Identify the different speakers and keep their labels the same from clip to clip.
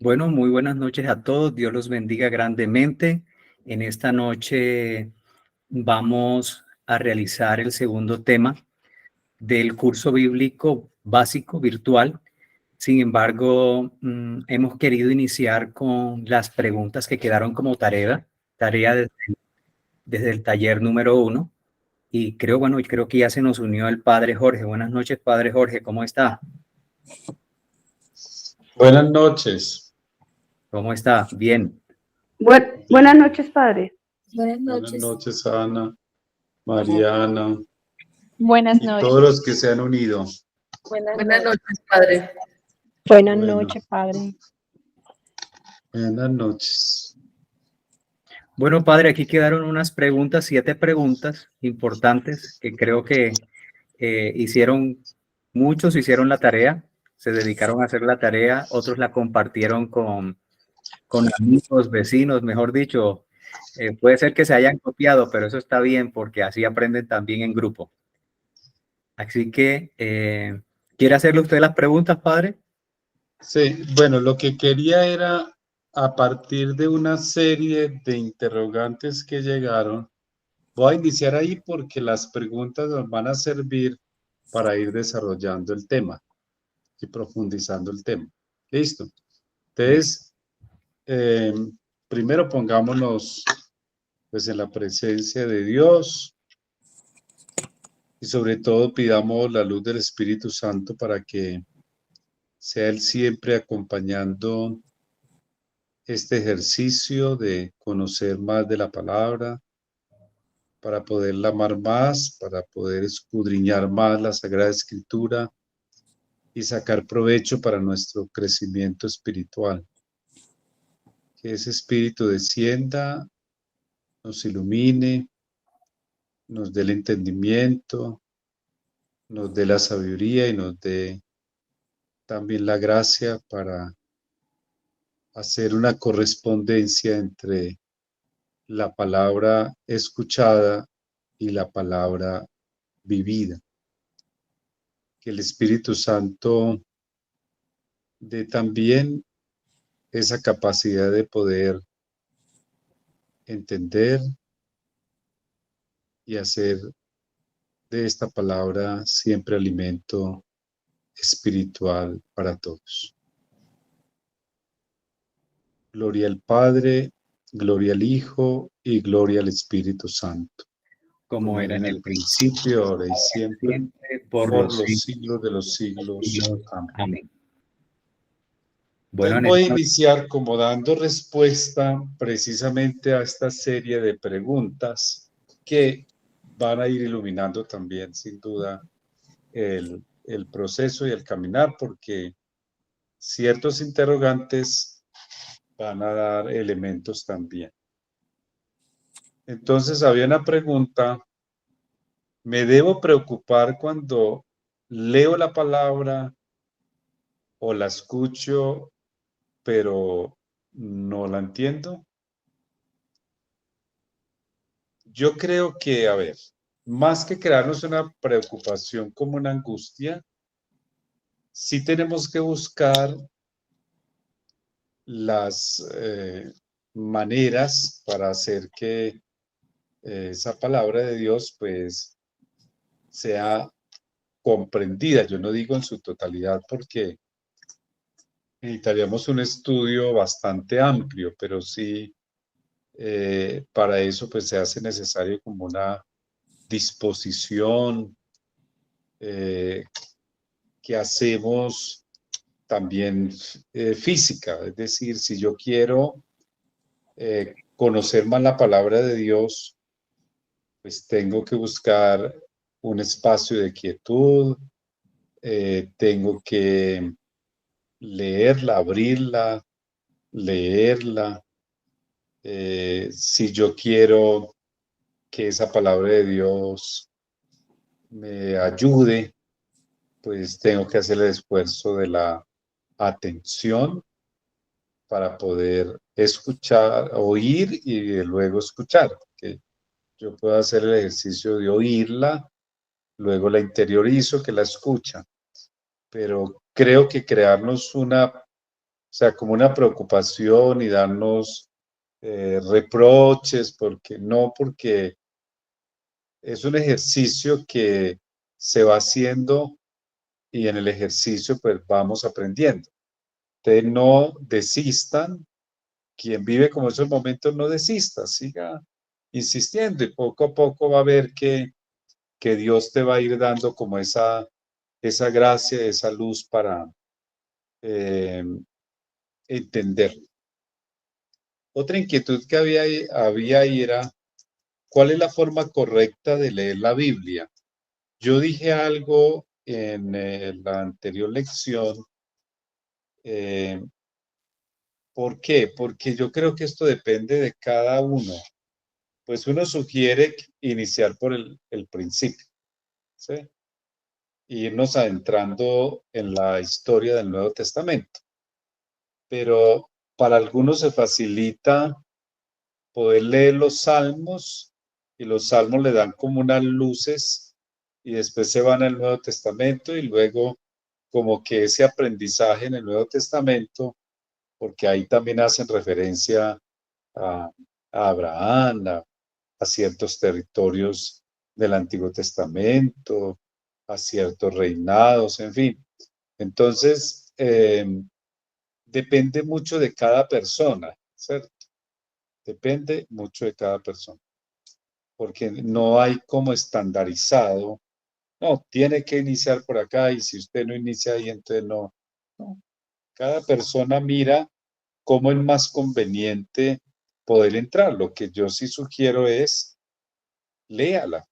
Speaker 1: Bueno, muy buenas noches a todos. Dios los bendiga grandemente. En esta noche vamos a realizar el segundo tema del curso bíblico básico virtual. Sin embargo, hemos querido iniciar con las preguntas que quedaron como tarea desde el taller número 1. Y creo que ya se nos unió el Padre Jorge. Buenas noches, Padre Jorge, ¿cómo está?
Speaker 2: Buenas noches.
Speaker 1: ¿Cómo está? Bien.
Speaker 3: Buenas noches, padre.
Speaker 2: Buenas noches, Ana, Mariana
Speaker 4: Buenas
Speaker 2: y
Speaker 4: noches.
Speaker 2: todos los que se han unido.
Speaker 5: Buenas noches, padre.
Speaker 3: Buenas
Speaker 2: Bueno.
Speaker 3: noches, padre.
Speaker 2: Buenas noches.
Speaker 1: Bueno, padre, aquí quedaron unas preguntas, 7 preguntas importantes que creo que muchos hicieron la tarea, se dedicaron a hacer la tarea, otros la compartieron con amigos, vecinos, mejor dicho. Puede ser que se hayan copiado, pero eso está bien porque así aprenden también en grupo. Así que, ¿quiere hacerle usted las preguntas, padre?
Speaker 2: Sí, bueno, lo que quería era, a partir de una serie de interrogantes que llegaron, voy a iniciar ahí porque las preguntas nos van a servir para ir desarrollando el tema y profundizando el tema. ¿Listo? Entonces, primero pongámonos pues en la presencia de Dios y sobre todo pidamos la luz del Espíritu Santo para que sea Él siempre acompañando este ejercicio de conocer más de la palabra, para poderla amar más, para poder escudriñar más la Sagrada Escritura y sacar provecho para nuestro crecimiento espiritual. Que ese Espíritu descienda, nos ilumine, nos dé el entendimiento, nos dé la sabiduría y nos dé también la gracia para hacer una correspondencia entre la palabra escuchada y la palabra vivida. Que el Espíritu Santo dé también esa capacidad de poder entender y hacer de esta palabra siempre alimento espiritual para todos. Gloria al Padre, gloria al Hijo y gloria al Espíritu Santo.
Speaker 1: Como era
Speaker 2: en el principio, ahora y siempre, por los siglos de los siglos. Amén.
Speaker 1: Amén. Bueno,
Speaker 2: Entonces voy a iniciar como dando respuesta precisamente a esta serie de preguntas que van a ir iluminando también, sin duda, el proceso y el caminar, porque ciertos interrogantes van a dar elementos también. Entonces había una pregunta: ¿me debo preocupar cuando leo la palabra o la escucho, pero no la entiendo? Yo creo que, a ver, más que crearnos una preocupación como una angustia, sí tenemos que buscar las maneras para hacer que esa palabra de Dios pues sea comprendida. Yo no digo en su totalidad porque necesitaríamos un estudio bastante amplio, pero sí para eso pues se hace necesario como una disposición que hacemos también física. Es decir, si yo quiero conocer más la palabra de Dios, pues tengo que buscar un espacio de quietud, tengo que leerla, abrirla, leerla. Si yo quiero que esa palabra de Dios me ayude, pues tengo que hacer el esfuerzo de la atención para poder escuchar, oír y luego escuchar. Que yo puedo hacer el ejercicio de oírla, luego la interiorizo, que la escucha. Pero creo que crearnos una sea, como una preocupación y darnos reproches, porque es un ejercicio que se va haciendo y en el ejercicio pues vamos aprendiendo. Ustedes no desistan, quien vive como esos momentos no desista, siga insistiendo y poco a poco va a ver que Dios te va a ir dando como esa gracia, esa luz para entender. Otra inquietud que había ahí era, ¿cuál es la forma correcta de leer la Biblia? Yo dije algo en la anterior lección. ¿Por qué? Porque yo creo que esto depende de cada uno. Pues uno sugiere iniciar por el principio, ¿sí? Y irnos adentrando en la historia del Nuevo Testamento. Pero para algunos se facilita poder leer los salmos y los salmos le dan como unas luces y después se van al Nuevo Testamento y luego como que ese aprendizaje en el Nuevo Testamento, porque ahí también hacen referencia a Abraham, a ciertos territorios del Antiguo Testamento, a ciertos reinados, en fin. Entonces, depende mucho de cada persona, ¿cierto? Depende mucho de cada persona, porque no hay como estandarizado, no, tiene que iniciar por acá y si usted no inicia ahí, entonces no. No. Cada persona mira cómo es más conveniente poder entrar. Lo que yo sí sugiero es, léala.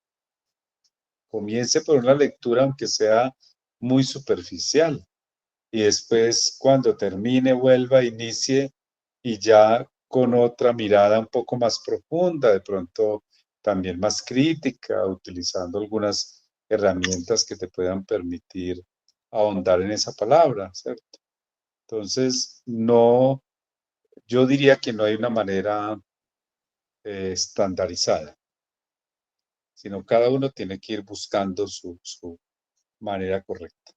Speaker 2: Comience por una lectura, aunque sea muy superficial, y después cuando termine, vuelva, inicie y ya con otra mirada un poco más profunda, de pronto también más crítica, utilizando algunas herramientas que te puedan permitir ahondar en esa palabra, ¿cierto? Entonces, no, yo diría que no hay una manera estandarizada, sino cada uno tiene que ir buscando su manera correcta.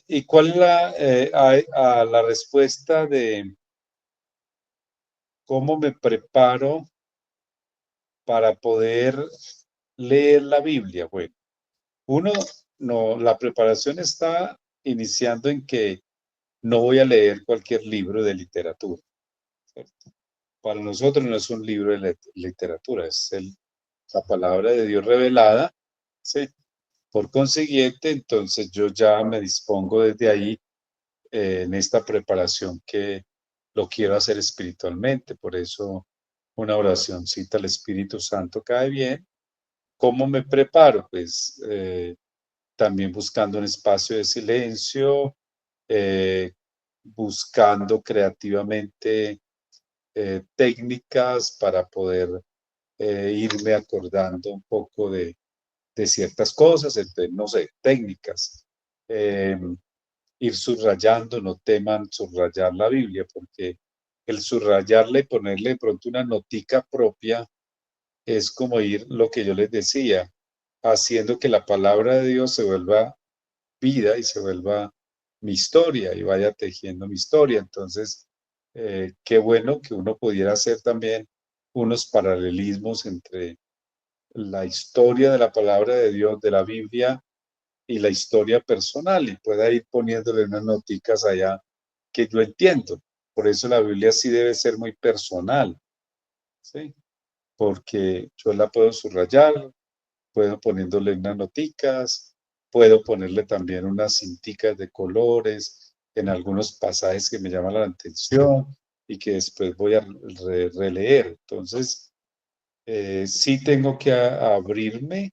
Speaker 2: ¿Y cuál es la respuesta de cómo me preparo para poder leer la Biblia? Bueno, la preparación está iniciando en que no voy a leer cualquier libro de literatura, ¿cierto? Para nosotros no es un libro de literatura, es la palabra de Dios revelada, ¿sí? Por consiguiente, entonces yo ya me dispongo desde ahí en esta preparación que lo quiero hacer espiritualmente. Por eso una oracióncita al Espíritu Santo cae bien. ¿Cómo me preparo? Pues también buscando un espacio de silencio, buscando creativamente técnicas para poder irme acordando un poco de ciertas cosas, entonces, no sé, técnicas. Ir subrayando, no teman subrayar la Biblia, porque el subrayarle y ponerle de pronto una notica propia es como ir, lo que yo les decía, haciendo que la palabra de Dios se vuelva vida y se vuelva mi historia y vaya tejiendo mi historia. Entonces, qué bueno que uno pudiera hacer también unos paralelismos entre la historia de la palabra de Dios, de la Biblia, y la historia personal y pueda ir poniéndole unas noticas allá que yo entiendo. Por eso la Biblia sí debe ser muy personal, ¿sí? Porque yo la puedo subrayar, puedo poniéndole unas noticas, puedo ponerle también unas cinticas de colores en algunos pasajes que me llaman la atención y que después voy a releer. Entonces, sí tengo que abrirme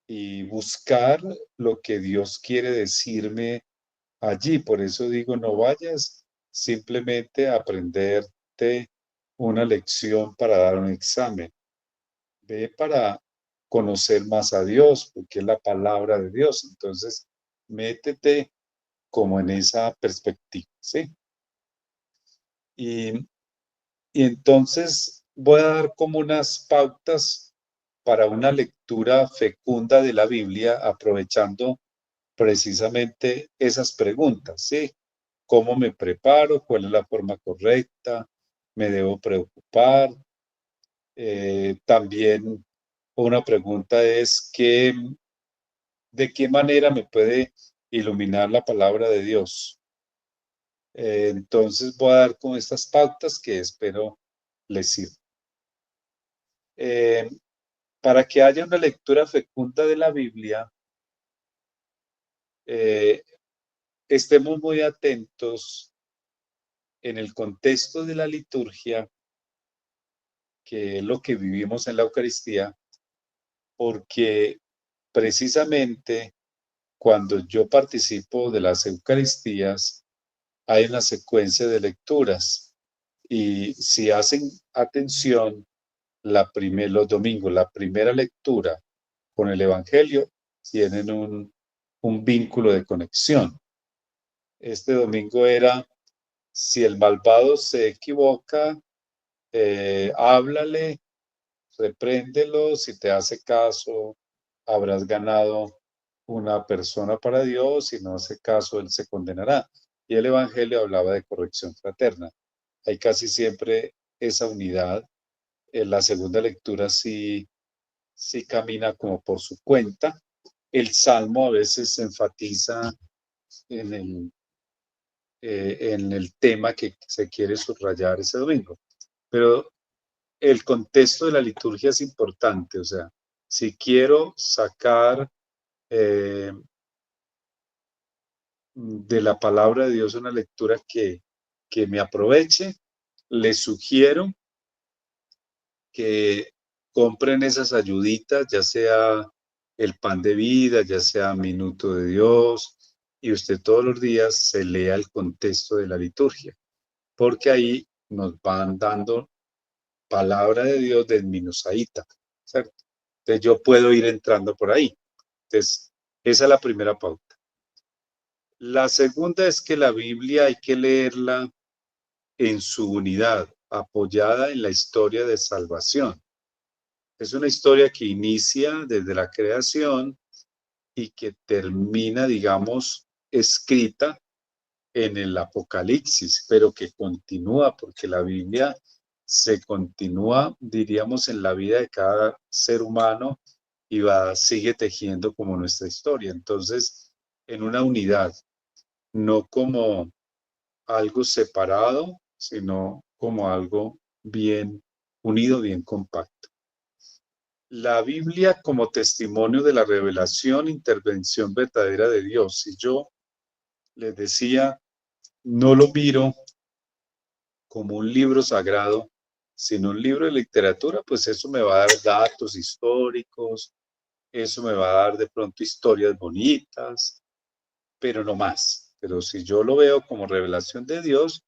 Speaker 2: y buscar lo que Dios quiere decirme allí. Por eso digo, no vayas simplemente a aprenderte una lección para dar un examen. Ve para conocer más a Dios, porque es la palabra de Dios. Entonces, métete como en esa perspectiva, ¿sí? Y entonces voy a dar como unas pautas para una lectura fecunda de la Biblia, aprovechando precisamente esas preguntas, ¿sí? ¿Cómo me preparo? ¿Cuál es la forma correcta? ¿Me debo preocupar? También una pregunta es ¿de qué manera me puede iluminar la palabra de Dios? Entonces voy a dar con estas pautas que espero les sirvan. Para que haya una lectura fecunda de la Biblia, estemos muy atentos en el contexto de la liturgia, que es lo que vivimos en la Eucaristía, porque precisamente cuando yo participo de las Eucaristías, hay una secuencia de lecturas. Y si hacen atención, los domingos, la primera lectura con el Evangelio, tienen un vínculo de conexión. Este domingo era, si el malvado se equivoca, háblale, repréndelo, si te hace caso, habrás ganado una persona para Dios, si no hace caso, él se condenará. Y el Evangelio hablaba de corrección fraterna. Hay casi siempre esa unidad. En la segunda lectura sí camina como por su cuenta. El Salmo a veces se enfatiza en el tema que se quiere subrayar ese domingo. Pero el contexto de la liturgia es importante, o sea, si quiero sacar de la palabra de Dios una lectura que me aproveche, les sugiero que compren esas ayuditas, ya sea el pan de vida, ya sea Minuto de Dios, y usted todos los días se lea el contexto de la liturgia, porque ahí nos van dando palabra de Dios desmenuzadita, ¿cierto? Entonces yo puedo ir entrando por ahí. Entonces, esa es la primera pauta. La segunda es que la Biblia hay que leerla en su unidad, apoyada en la historia de salvación. Es una historia que inicia desde la creación y que termina, digamos, escrita en el Apocalipsis, pero que continúa, porque la Biblia se continúa, diríamos, en la vida de cada ser humano y sigue tejiendo como nuestra historia. Entonces, en una unidad, no como algo separado, sino como algo bien unido, bien compacto. La Biblia como testimonio de la revelación, intervención verdadera de Dios. Si yo les decía, no lo miro como un libro sagrado, sino un libro de literatura, pues eso me va a dar datos históricos, eso me va a dar de pronto historias bonitas, pero no más. Pero si yo lo veo como revelación de Dios,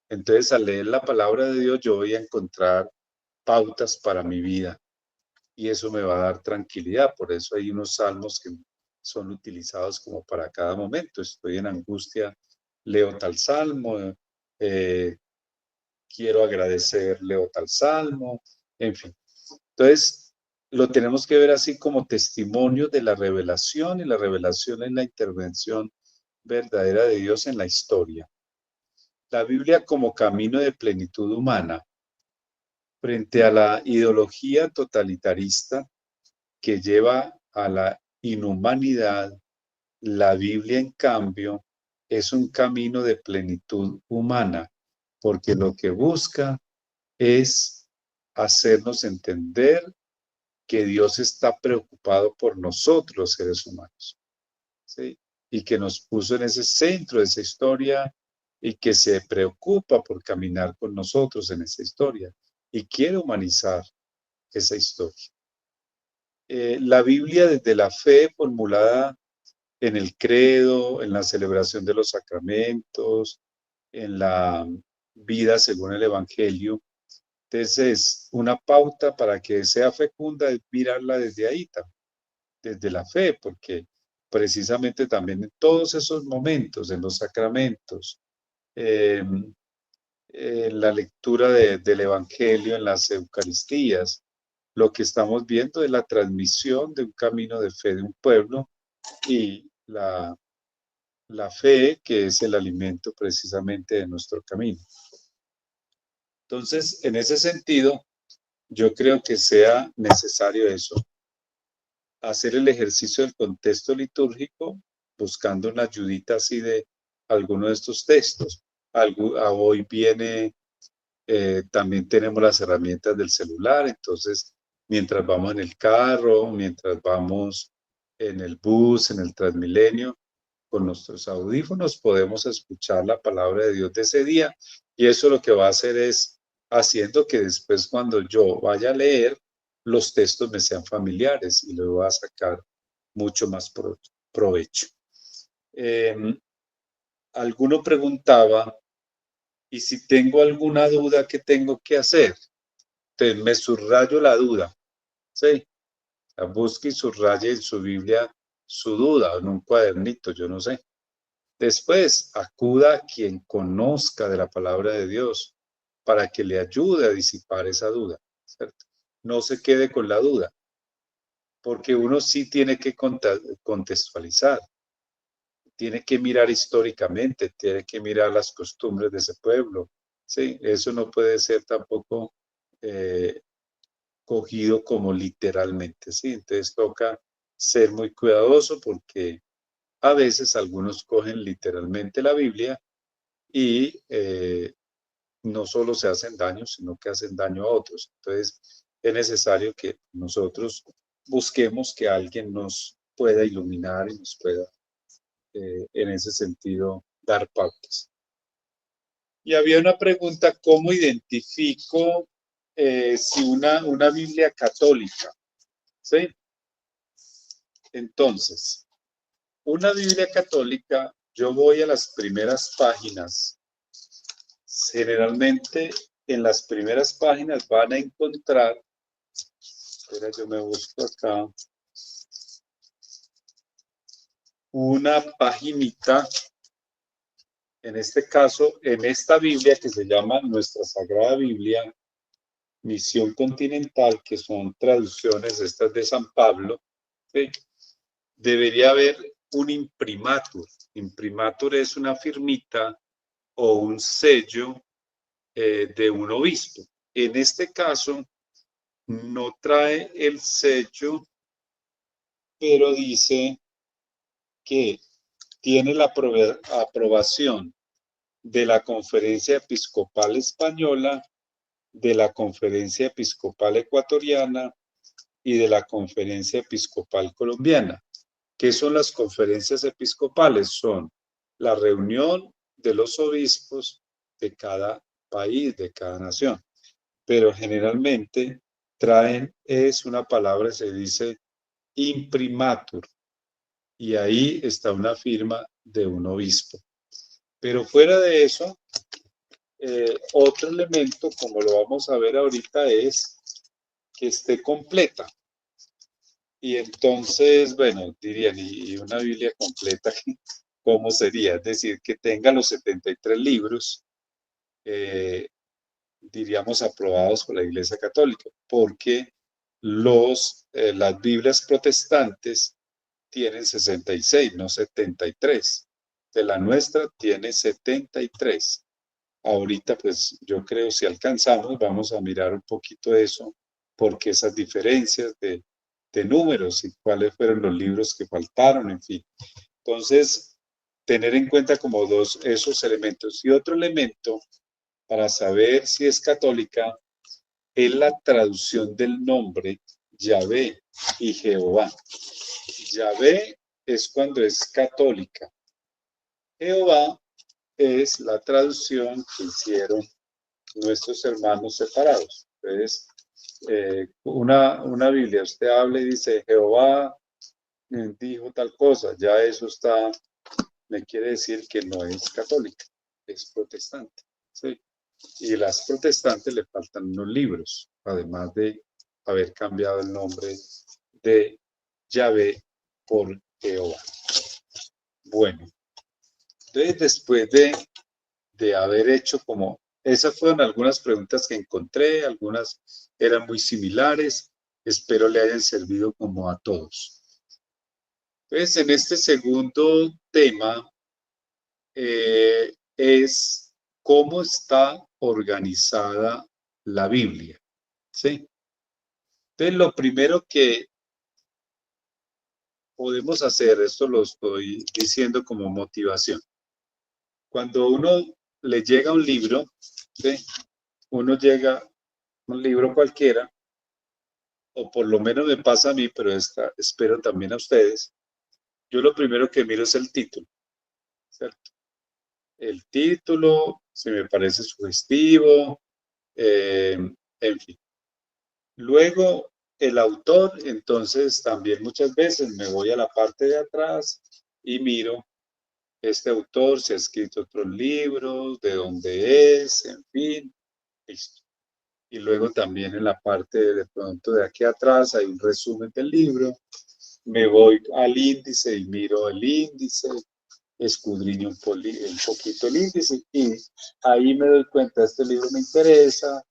Speaker 2: entonces al leer la palabra de Dios yo voy a encontrar pautas para mi vida y eso me va a dar tranquilidad. Por eso hay unos salmos que son utilizados como para cada momento. Estoy en angustia, leo tal salmo, quiero agradecer, leo tal salmo, en fin. Entonces, lo tenemos que ver así como testimonio de la revelación, y la revelación es la intervención verdadera de Dios en la historia. La Biblia como camino de plenitud humana. Frente a la ideología totalitarista que lleva a la inhumanidad, la Biblia, en cambio, es un camino de plenitud humana, porque lo que busca es hacernos entender que Dios está preocupado por nosotros, los seres humanos, ¿sí? Y que nos puso en ese centro de esa historia y que se preocupa por caminar con nosotros en esa historia y quiere humanizar esa historia. La Biblia, desde la fe formulada en el credo, en la celebración de los sacramentos, en la vida según el Evangelio, entonces es una pauta para que sea fecunda, es mirarla desde ahí, desde la fe, porque precisamente también en todos esos momentos, en los sacramentos, en la lectura del Evangelio, en las Eucaristías, lo que estamos viendo es la transmisión de un camino de fe de un pueblo y la la fe, que es el alimento precisamente de nuestro camino. Entonces, en ese sentido, yo creo que sea necesario eso, hacer el ejercicio del contexto litúrgico, buscando una ayudita así de alguno de estos textos. Hoy viene, también tenemos las herramientas del celular, entonces, mientras vamos en el carro, mientras vamos en el bus, en el Transmilenio, con nuestros audífonos podemos escuchar la palabra de Dios de ese día, y eso lo que va a hacer es haciendo que después cuando yo vaya a leer, los textos me sean familiares y le voy a sacar mucho más provecho. Alguno preguntaba, ¿y si tengo alguna duda, qué tengo que hacer? Entonces me subrayo la duda, ¿sí? Busque y subraye en su Biblia su duda, en un cuadernito, yo no sé. Después, acuda a quien conozca de la palabra de Dios para que le ayude a disipar esa duda, ¿cierto? No se quede con la duda, porque uno sí tiene que contextualizar, tiene que mirar históricamente, tiene que mirar las costumbres de ese pueblo, ¿sí? Eso no puede ser tampoco cogido como literalmente, ¿sí? Entonces toca ser muy cuidadoso porque a veces algunos cogen literalmente la Biblia y no solo se hacen daño, sino que hacen daño a otros. Entonces, es necesario que nosotros busquemos que alguien nos pueda iluminar y nos pueda, en ese sentido, dar pautas. Y había una pregunta, ¿cómo identifico si una Biblia católica? ¿Sí? Entonces, una Biblia católica, yo voy a las primeras páginas. Generalmente en las primeras páginas van a encontrar, espera, yo me busco acá, una paginita, en este caso, en esta Biblia que se llama Nuestra Sagrada Biblia, Misión Continental, que son traducciones estas de San Pablo, ¿sí? Debería haber un imprimatur. Imprimatur es una firmita o un sello de un obispo. En este caso, no trae el sello, pero dice que tiene la aprobación de la Conferencia Episcopal Española, de la Conferencia Episcopal Ecuatoriana y de la Conferencia Episcopal Colombiana. ¿Qué son las conferencias episcopales? Son la reunión de los obispos de cada país, de cada nación. Pero generalmente traen, es una palabra, se dice imprimatur, y ahí está una firma de un obispo. Pero fuera de eso, otro elemento, como lo vamos a ver ahorita, es que esté completa. Y entonces, bueno, dirían, ¿y una Biblia completa cómo sería? Es decir, que tenga los 73 libros, diríamos, aprobados por la Iglesia Católica, porque las Biblias protestantes tienen 66, no 73. De la nuestra tiene 73. Ahorita, pues yo creo, si alcanzamos, vamos a mirar un poquito eso, porque esas diferencias de números y cuáles fueron los libros que faltaron, en fin. Entonces, tener en cuenta como esos elementos. Y otro elemento para saber si es católica es la traducción del nombre Yahvé y Jehová. Yahvé es cuando es católica. Jehová es la traducción que hicieron nuestros hermanos separados. Entonces, una Biblia, usted habla y dice, Jehová dijo tal cosa, ya eso me quiere decir que no es católica, es protestante. ¿Sí? Y las protestantes le faltan unos libros, además de haber cambiado el nombre de Yahvé por Jehová. Bueno, entonces después de haber hecho como, esas fueron algunas preguntas que encontré, algunas eran muy similares, espero le hayan servido como a todos. Entonces, en este segundo tema es cómo está organizada la Biblia, ¿sí? Entonces, lo primero que podemos hacer, esto lo estoy diciendo como motivación, cuando uno le llega un libro, ¿sí? Uno llega a un libro cualquiera, o por lo menos me pasa a mí, pero espero también a ustedes, yo lo primero que miro es el título, ¿cierto? El título, si me parece sugestivo, en fin. Luego, el autor, entonces también muchas veces me voy a la parte de atrás y miro este autor, si ha escrito otros libros, de dónde es, en fin, listo. Y luego también en la parte de pronto de aquí atrás hay un resumen del libro. Me voy al índice y miro el índice, escudriño un poquito el índice y ahí me doy cuenta, este libro me interesa,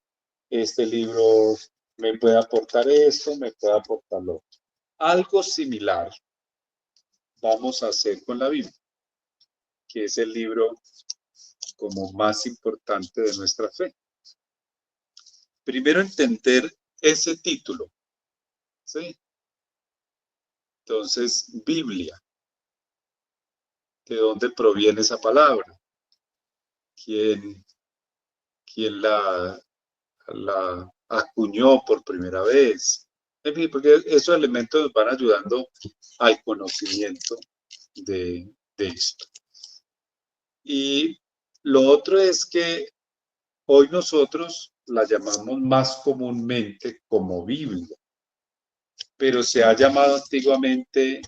Speaker 2: este libro me puede aportar esto, me puede aportar lo otro. Algo similar vamos a hacer con la Biblia, que es el libro como más importante de nuestra fe. Primero entender ese título, ¿sí? Entonces, Biblia, ¿de dónde proviene esa palabra? ¿Quién la acuñó por primera vez? En fin, porque esos elementos nos van ayudando al conocimiento de esto. Y lo otro es que hoy nosotros la llamamos más comúnmente como Biblia, pero se ha llamado antiguamente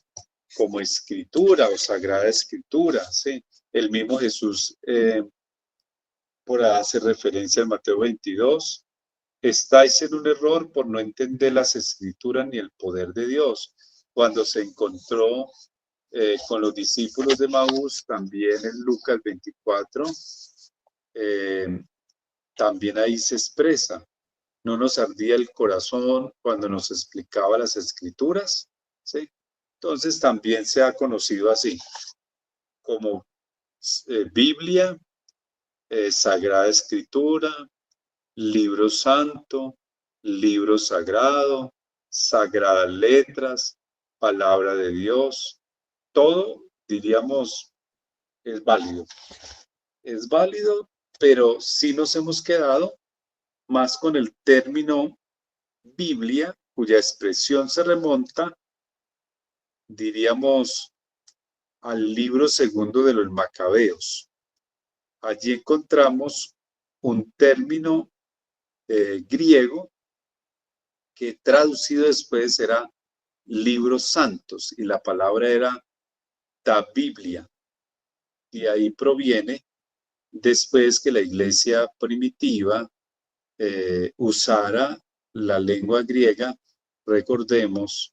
Speaker 2: como escritura o sagrada escritura, ¿sí? El mismo Jesús por hacer referencia al Mateo 22, estáis en un error por no entender las escrituras ni el poder de Dios. Cuando se encontró con los discípulos de Maús, también en Lucas 24, también ahí se expresa, no nos ardía el corazón cuando nos explicaba las escrituras, ¿sí? Entonces también se ha conocido así, como Biblia, Sagrada Escritura, libro santo, libro sagrado, sagradas letras, palabra de Dios, todo, diríamos, es válido. Es válido, pero sí nos hemos quedado más con el término Biblia, cuya expresión se remonta, diríamos, al libro segundo de los Macabeos. Allí encontramos un término griego que traducido después era libros santos y la palabra era da Biblia. Y ahí proviene después que la iglesia primitiva usara la lengua griega, recordemos,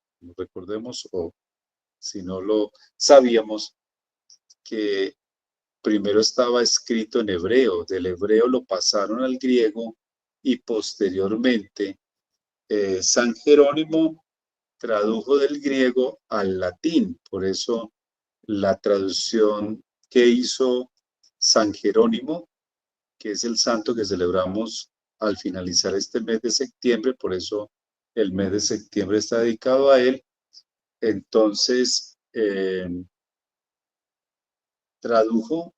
Speaker 2: o si no lo sabíamos, que primero estaba escrito en hebreo, del hebreo lo pasaron al griego y posteriormente San Jerónimo tradujo del griego al latín, por eso la traducción que hizo San Jerónimo, que es el santo que celebramos al finalizar este mes de septiembre, por eso el mes de septiembre está dedicado a él. Entonces, tradujo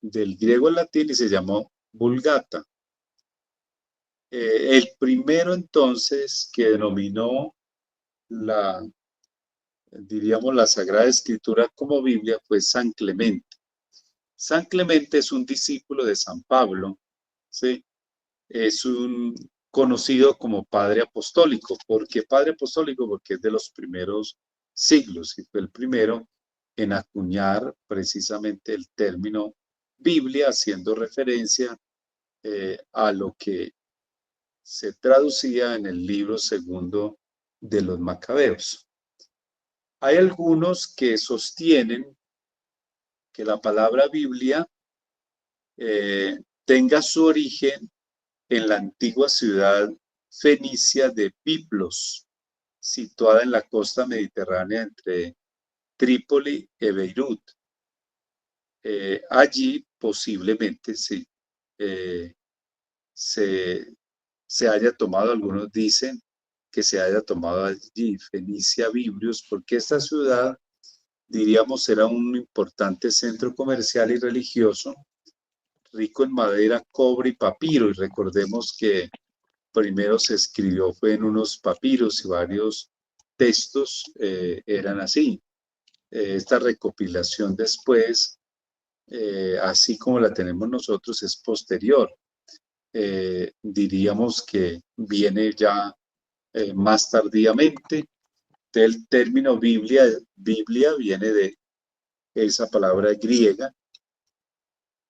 Speaker 2: del griego al latín y se llamó Vulgata. El primero entonces que denominó diríamos, la Sagrada Escritura como Biblia fue San Clemente. San Clemente es un discípulo de San Pablo, ¿sí? Es un conocido como padre apostólico. ¿Por qué padre apostólico? Porque es de los primeros siglos y fue el primero en acuñar precisamente el término Biblia, haciendo referencia a lo que se traducía en el libro segundo de los Macabeos. Hay algunos que sostienen que la palabra Biblia tenga su origen en la antigua ciudad fenicia de Biblos, situada en la costa mediterránea entre Trípoli y Beirut. allí posiblemente sí, se haya tomado, algunos dicen que se haya tomado allí Fenicia Biblios, porque esta ciudad, diríamos, era un importante centro comercial y religioso, rico en madera, cobre y papiro, y recordemos que primero se escribió fue en unos papiros y varios textos eran así. Esta recopilación después, así como la tenemos nosotros, es posterior. Diríamos que viene ya más tardíamente. El término Biblia viene de esa palabra griega,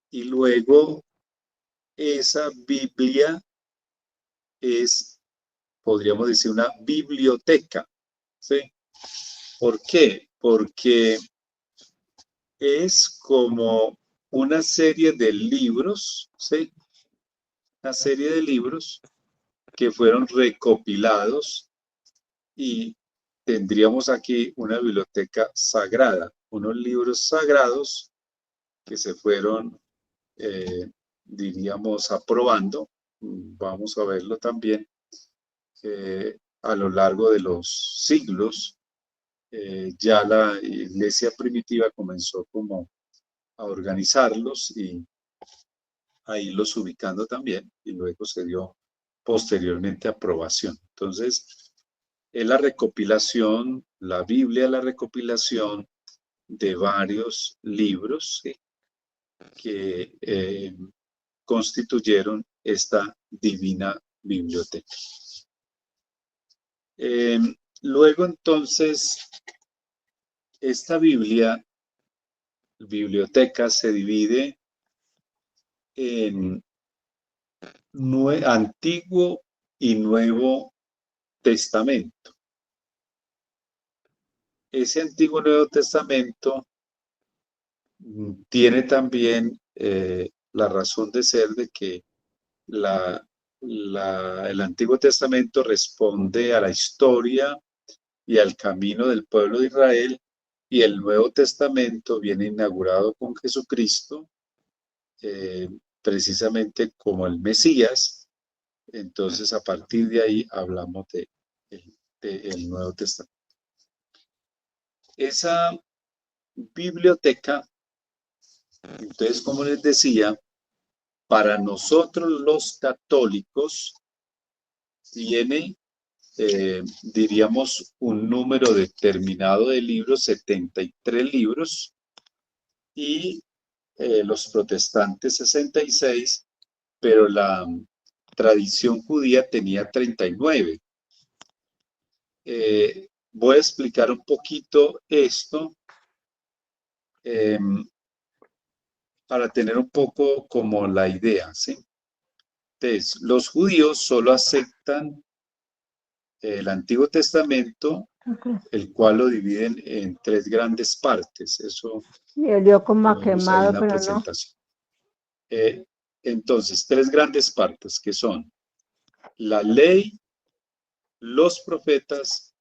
Speaker 2: y luego esa Biblia es, podríamos decir, una biblioteca, ¿sí? ¿Por qué? Porque es como una serie de libros, ¿sí? Una serie de libros que fueron recopilados, y tendríamos aquí una biblioteca sagrada, unos libros sagrados que se fueron, diríamos, aprobando. Vamos a verlo también a lo largo de los siglos. Ya la iglesia primitiva comenzó como a organizarlos y a irlos ubicando también, y luego se dio posteriormente aprobación. Entonces, es la recopilación, la Biblia, la recopilación de varios libros, ¿sí?, que constituyeron esta divina biblioteca. Luego, entonces, esta biblioteca se divide en Antiguo y Nuevo Testamento. Ese Antiguo y Nuevo Testamento tiene también la razón de ser de que el Antiguo Testamento responde a la historia y al camino del pueblo de Israel, y el Nuevo Testamento viene inaugurado con Jesucristo, precisamente como el Mesías. Entonces, a partir de ahí hablamos del Nuevo Testamento. Esa biblioteca, entonces, como les decía, para nosotros los católicos tiene, diríamos, un número determinado de libros, 73 libros, y los protestantes 66, pero la tradición judía tenía 39. Voy a explicar un poquito esto para tener un poco como la idea, ¿sí? Entonces, los judíos solo aceptan el Antiguo Testamento, el cual lo dividen en 3 grandes partes. Eso
Speaker 3: Y olió como a
Speaker 2: lo vemos ahí
Speaker 3: quemado,
Speaker 2: en la
Speaker 3: pero no.
Speaker 2: presentación. Entonces, 3 grandes partes que son la ley, los profetas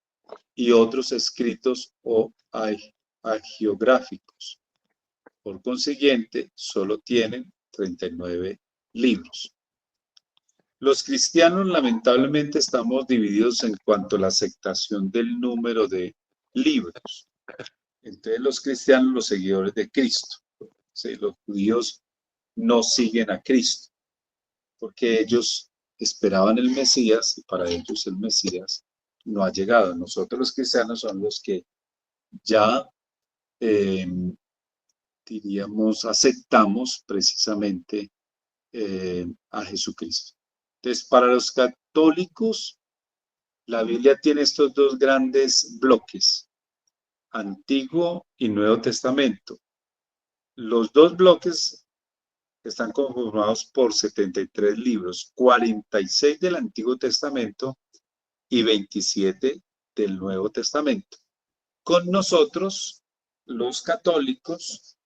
Speaker 2: y otros escritos o hagiográficos. Por consiguiente, solo tienen 39 libros. Los cristianos, lamentablemente, estamos divididos en cuanto a la aceptación del número de libros. Entonces, los cristianos, los seguidores de Cristo, ¿sí? Los judíos no siguen a Cristo, porque ellos esperaban el Mesías, y para ellos el Mesías no ha llegado. Nosotros los cristianos son los que ya, diríamos, aceptamos precisamente a Jesucristo. Entonces, para los católicos, la Biblia tiene estos 2 grandes bloques, Antiguo y Nuevo Testamento. Los 2 bloques están conformados por 73 libros, 46 del Antiguo Testamento y 27 del Nuevo Testamento. Con nosotros, los católicos,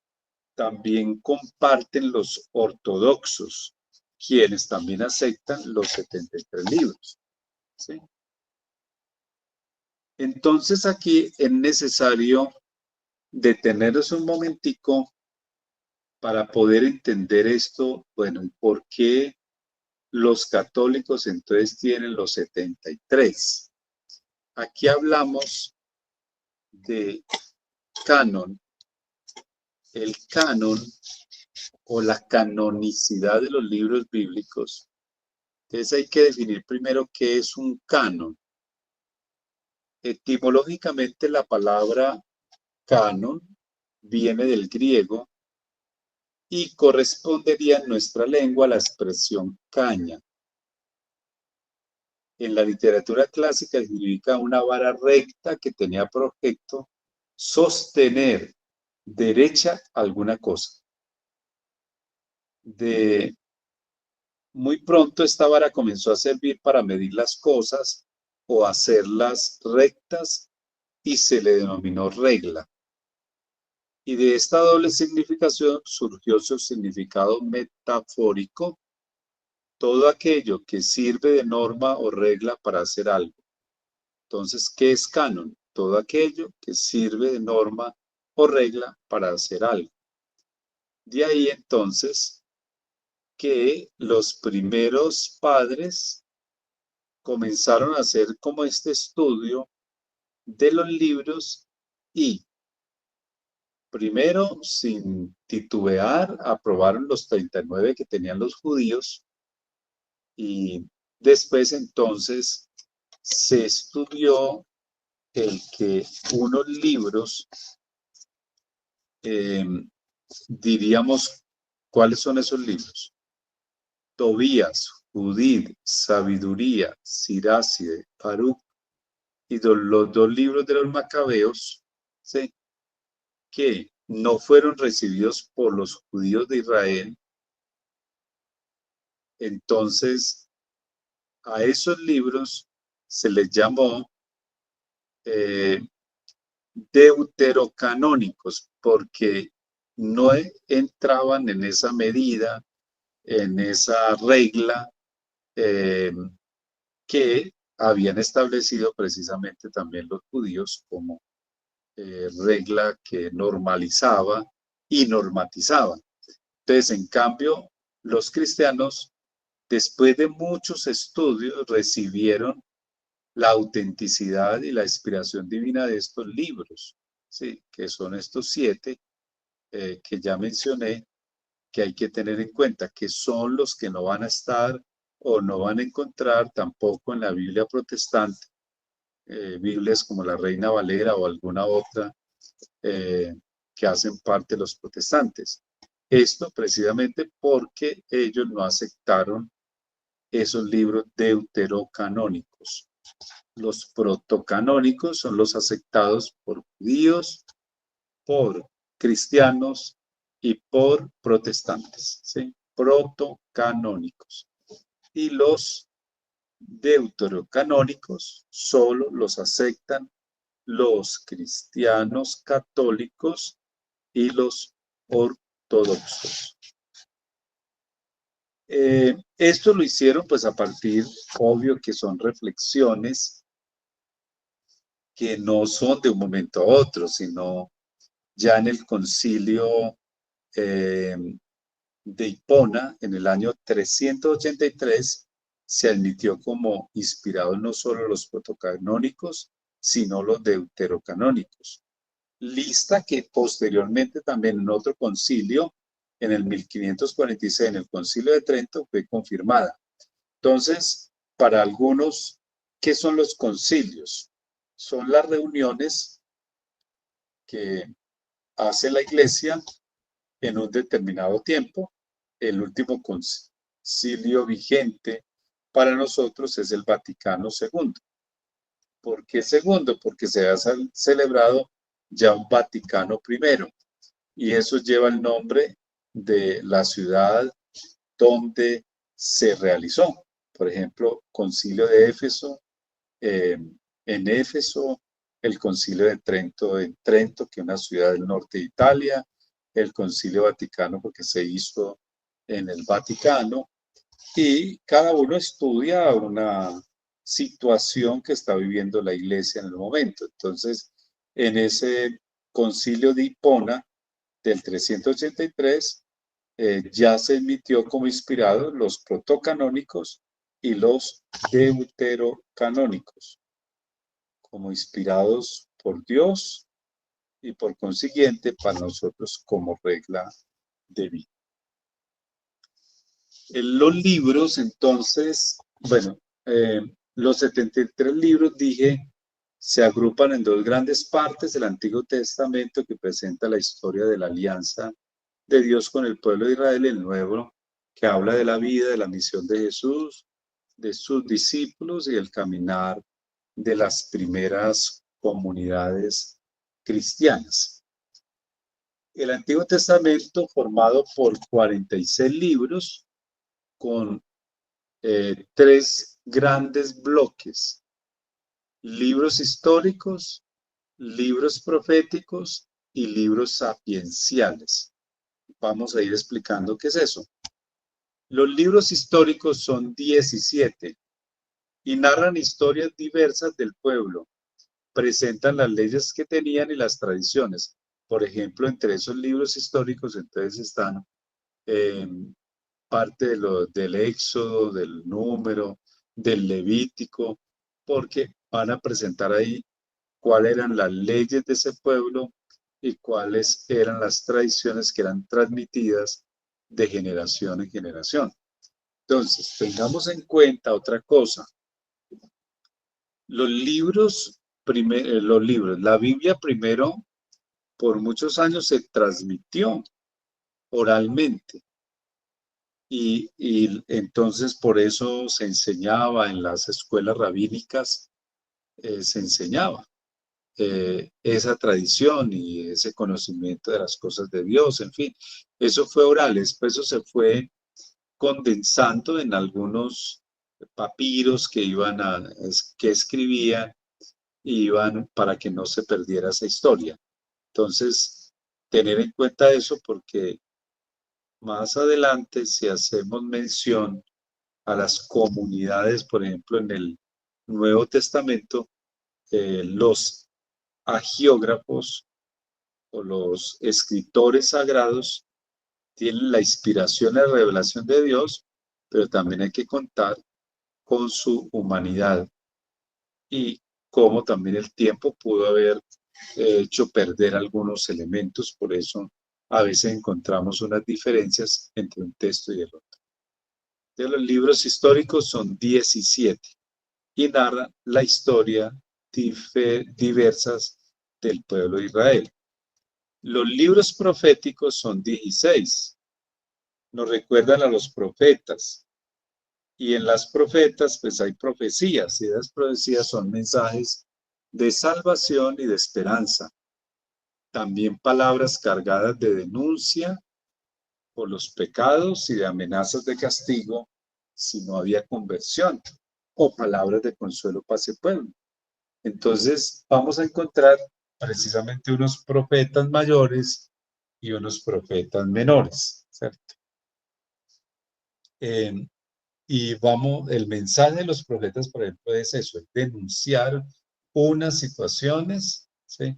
Speaker 2: también comparten los ortodoxos, quienes también aceptan los 73 libros, ¿sí? Entonces, aquí es necesario detenernos un momentico para poder entender esto, bueno, ¿por qué los católicos entonces tienen los 73? Aquí hablamos de canon. El canon o la canonicidad de los libros bíblicos. Entonces hay que definir primero qué es un canon. Etimológicamente la palabra canon viene del griego y correspondería en nuestra lengua a la expresión caña. En la literatura clásica significa una vara recta que tenía por objeto sostener derecha alguna cosa. Muy pronto esta vara comenzó a servir para medir las cosas o hacerlas rectas y se le denominó regla. Y de esta doble significación surgió su significado metafórico, todo aquello que sirve de norma o regla para hacer algo. Entonces, ¿qué es canon? Todo aquello que sirve de norma o regla para hacer algo. De ahí entonces que los primeros padres comenzaron a hacer como este estudio de los libros y primero, sin titubear, aprobaron los 39 que tenían los judíos y después entonces se estudió el que unos libros, diríamos, ¿cuáles son esos libros? Tobías, Judith, Sabiduría, Siracide, Baruch y los dos libros de los Macabeos, ¿sí?, que no fueron recibidos por los judíos de Israel. Entonces, a esos libros se les llamó deuterocanónicos, porque no entraban en esa medida, en esa regla que habían establecido precisamente también los judíos como regla que normalizaba y normatizaba. Entonces, en cambio, los cristianos, después de muchos estudios, recibieron la autenticidad y la inspiración divina de estos libros, ¿sí?, que son estos 7 que ya mencioné, que hay que tener en cuenta, que son los que no van a estar o no van a encontrar tampoco en la Biblia protestante, Biblias como la Reina Valera o alguna otra que hacen parte de los protestantes. Esto precisamente porque ellos no aceptaron esos libros deuterocanónicos. Los protocanónicos son los aceptados por judíos, por cristianos y por protestantes, ¿sí? Protocanónicos. Y los deuterocanónicos solo los aceptan los cristianos católicos y los ortodoxos. Esto lo hicieron pues a partir, obvio que son reflexiones que no son de un momento a otro, sino ya en el concilio de Hipona, en el año 383, se admitió como inspirados no solo los protocanónicos, sino los deuterocanónicos. Lista que posteriormente también en otro concilio, en el 1546, en el concilio de Trento, fue confirmada. Entonces, para algunos, ¿qué son los concilios? Son las reuniones que hace la Iglesia en un determinado tiempo. El último concilio vigente para nosotros es el Vaticano II. ¿Por qué segundo? Porque se ha celebrado ya un Vaticano I, y eso lleva el nombre de la ciudad donde se realizó. Por ejemplo, Concilio de Éfeso, en Éfeso, el Concilio de Trento en Trento, que es una ciudad del norte de Italia, el Concilio Vaticano porque se hizo en el Vaticano, y cada uno estudia una situación que está viviendo la Iglesia en el momento. Entonces, en ese Concilio de Hipona del 383 ya se emitió como inspirado los protocanónicos y los deuterocanónicos, como inspirados por Dios y por consiguiente para nosotros como regla de vida. Los libros, entonces, bueno, los 73 libros, dije, se agrupan en dos grandes partes: el Antiguo Testamento, que presenta la historia de la alianza de Dios con el pueblo de Israel, y el Nuevo, que habla de la vida, de la misión de Jesús, de sus discípulos y el caminar de las primeras comunidades cristianas. El Antiguo Testamento, formado por 46 libros, con tres grandes bloques: libros históricos, libros proféticos y libros sapienciales. Vamos a ir explicando qué es eso. Los libros históricos son 17 y narran historias diversas del pueblo. Presentan las leyes que tenían y las tradiciones. Por ejemplo, entre esos libros históricos, entonces están parte del Éxodo, del Número, del Levítico, porque van a presentar ahí cuáles eran las leyes de ese pueblo y cuáles eran las tradiciones que eran transmitidas de generación en generación. Entonces, tengamos en cuenta otra cosa. Los libros, la Biblia primero, por muchos años se transmitió oralmente. Y entonces por eso se enseñaba en las escuelas rabínicas, se enseñaba esa tradición y ese conocimiento de las cosas de Dios, en fin. Eso fue oral, después eso se fue condensando en algunos papiros que que escribían, iban para que no se perdiera esa historia. Entonces, tener en cuenta eso, porque más adelante, si hacemos mención a las comunidades, por ejemplo, en el Nuevo Testamento, los agiógrafos o los escritores sagrados tienen la inspiración y la revelación de Dios, pero también hay que contar con su humanidad y cómo también el tiempo pudo haber hecho perder algunos elementos. Por eso a veces encontramos unas diferencias entre un texto y el otro. De los libros históricos son 17 y narran la historia diversas del pueblo de Israel. Los libros proféticos son 16. Nos recuerdan a los profetas. Y en las profetas, pues hay profecías, y las profecías son mensajes de salvación y de esperanza. También palabras cargadas de denuncia por los pecados y de amenazas de castigo si no había conversión, o palabras de consuelo para ese pueblo. Entonces vamos a encontrar precisamente unos profetas mayores y unos profetas menores, ¿cierto? Y el mensaje de los profetas, por ejemplo, es eso: es denunciar unas situaciones, ¿sí?,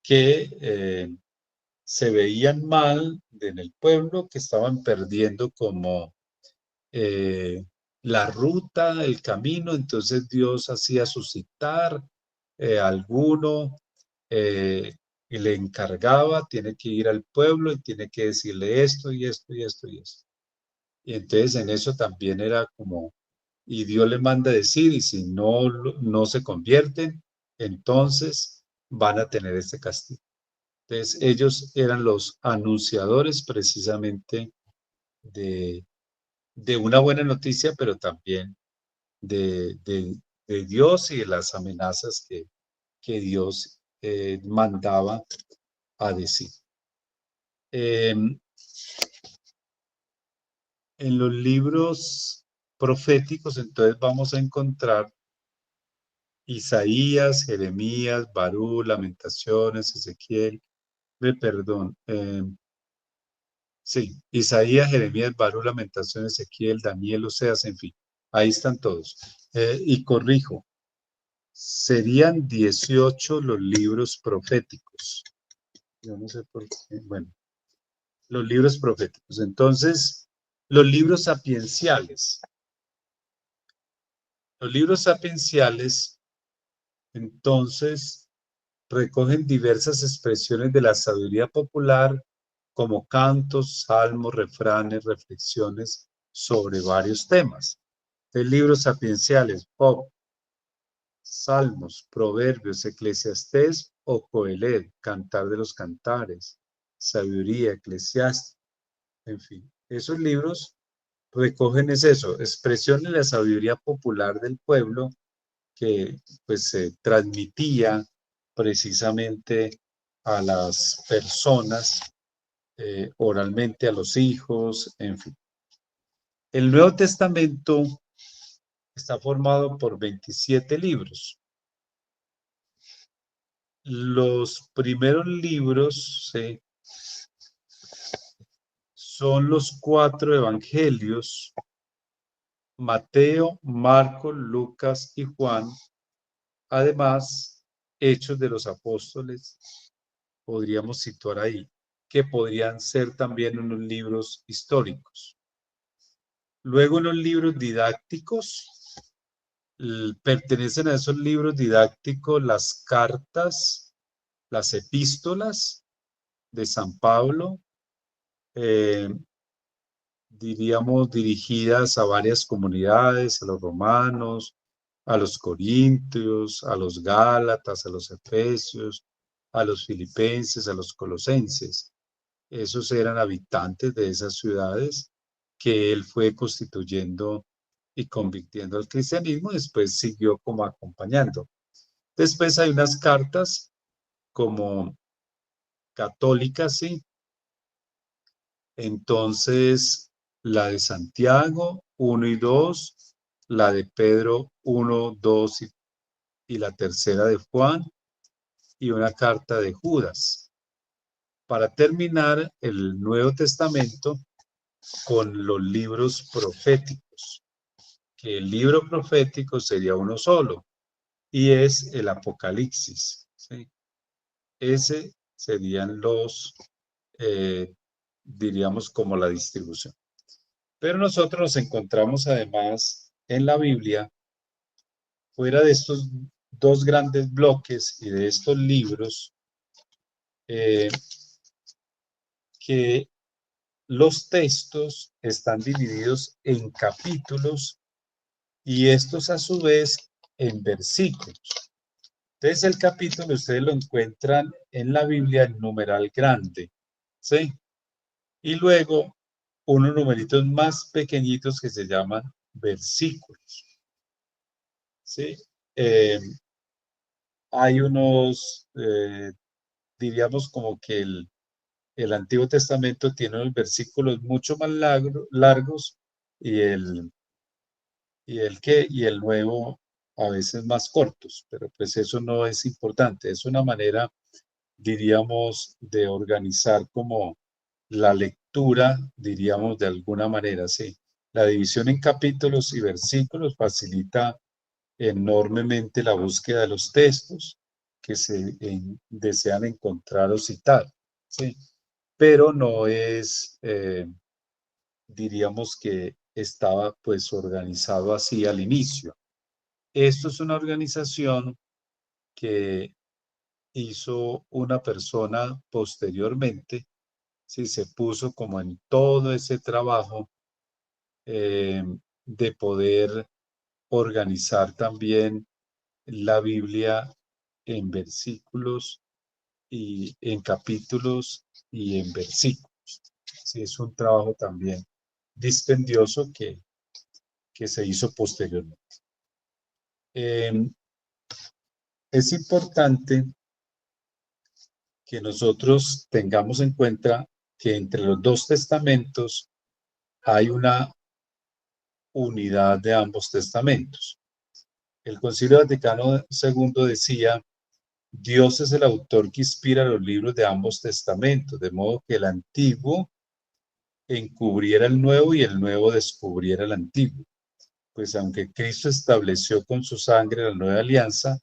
Speaker 2: que se veían mal en el pueblo, que estaban perdiendo como la ruta, el camino. Entonces Dios hacía suscitar alguno y le encargaba: tiene que ir al pueblo y tiene que decirle esto y esto y esto y esto. Y entonces en eso también era como, y Dios le manda a decir, y si no se convierten, entonces van a tener este castigo. Entonces ellos eran los anunciadores precisamente de una buena noticia, pero también de Dios y de las amenazas que Dios mandaba a decir. En los libros proféticos, entonces vamos a encontrar Isaías, Jeremías, Barú, Lamentaciones, Ezequiel, sí, Isaías, Jeremías, Barú, Lamentaciones, Ezequiel, Daniel, Oseas, en fin, ahí están todos. Y corrijo, serían 18 los libros proféticos. Yo no sé por qué, bueno, los libros proféticos. Entonces, los libros sapienciales. Los libros sapienciales, entonces, recogen diversas expresiones de la sabiduría popular, como cantos, salmos, refranes, reflexiones sobre varios temas. De libros sapienciales, Job, Salmos, Proverbios, Eclesiastés o Coelet, Cantar de los Cantares, Sabiduría, Eclesiastés, en fin. Esos libros recogen eso, expresiones de la sabiduría popular del pueblo que pues se transmitía precisamente a las personas oralmente, a los hijos, en fin. El Nuevo Testamento está formado por 27 libros. Los primeros libros son los 4 evangelios: Mateo, Marcos, Lucas y Juan. Además, Hechos de los Apóstoles, podríamos situar ahí, que podrían ser también unos libros históricos. Luego, unos libros didácticos. Pertenecen a esos libros didácticos las cartas, las epístolas de San Pablo, diríamos dirigidas a varias comunidades, a los romanos, a los corintios, a los gálatas, a los efesios, a los filipenses, a los colosenses. Esos eran habitantes de esas ciudades que él fue constituyendo y convirtiendo al cristianismo, después siguió como acompañando. Después hay unas cartas como católicas, ¿sí? Entonces, la de Santiago 1 y 2, la de Pedro 1, 2 y la tercera de Juan, y una carta de Judas. Para terminar el Nuevo Testamento con los libros proféticos, que el libro profético sería uno solo, y es el Apocalipsis, ¿sí? Ese serían los, diríamos, como la distribución. Pero nosotros nos encontramos además en la Biblia, fuera de estos 2 grandes bloques y de estos libros, que los textos están divididos en capítulos y estos a su vez en versículos. Entonces el capítulo ustedes lo encuentran en la Biblia en numeral grande, ¿sí? Y luego unos numeritos más pequeñitos que se llaman versículos, ¿sí? Hay unos, diríamos como que el Antiguo Testamento tiene unos versículos mucho más largos y el Nuevo a veces más cortos, pero pues eso no es importante, es una manera, diríamos, de organizar como la lectura, diríamos de alguna manera, sí. La división en capítulos y versículos facilita enormemente la búsqueda de los textos que se desean encontrar o citar, ¿sí? Pero no es, diríamos que estaba pues organizado así al inicio. Esto es una organización que hizo una persona posteriormente, ¿sí? Se puso como en todo ese trabajo de poder organizar también la Biblia en versículos y en capítulos y en versículos. Sí, es un trabajo también dispendioso que se hizo posteriormente. Es importante que nosotros tengamos en cuenta que entre los 2 testamentos hay una unidad de ambos testamentos. El Concilio Vaticano II decía: Dios es el autor que inspira los libros de ambos testamentos, de modo que el antiguo encubriera el nuevo y el nuevo descubriera el antiguo. Pues aunque Cristo estableció con su sangre la nueva alianza,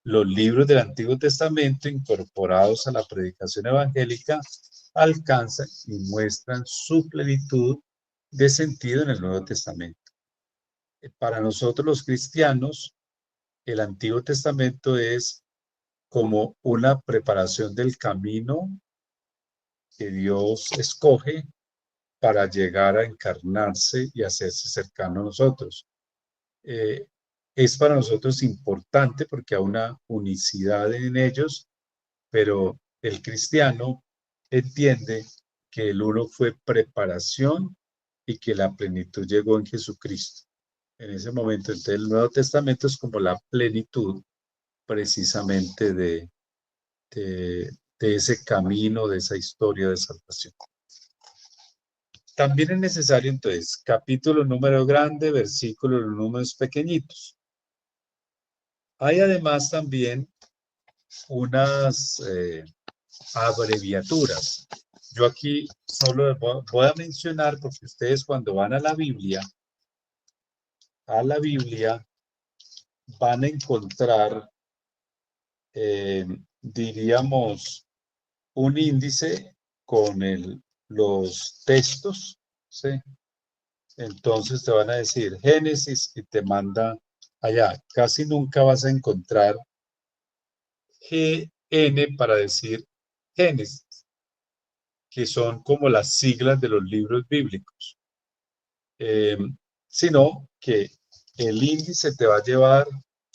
Speaker 2: los libros del Antiguo Testamento incorporados a la predicación evangélica alcanzan y muestran su plenitud de sentido en el Nuevo Testamento. Para nosotros los cristianos, el Antiguo Testamento es como una preparación del camino que Dios escoge para llegar a encarnarse y hacerse cercano a nosotros. Es para nosotros importante porque hay una unicidad en ellos, pero el cristiano entiende que el uno fue preparación y que la plenitud llegó en Jesucristo. En ese momento, entonces, el Nuevo Testamento es como la plenitud precisamente de ese camino, de esa historia de salvación. También es necesario, entonces, capítulo número grande, versículos números pequeñitos. Hay además también unas abreviaturas. Yo aquí solo voy a mencionar porque ustedes cuando van a la Biblia van a encontrar, diríamos, un índice con los textos, ¿sí? Entonces te van a decir Génesis y te manda allá. Casi nunca vas a encontrar GN para decir Génesis, que son como las siglas de los libros bíblicos, sino que el índice te va a llevar,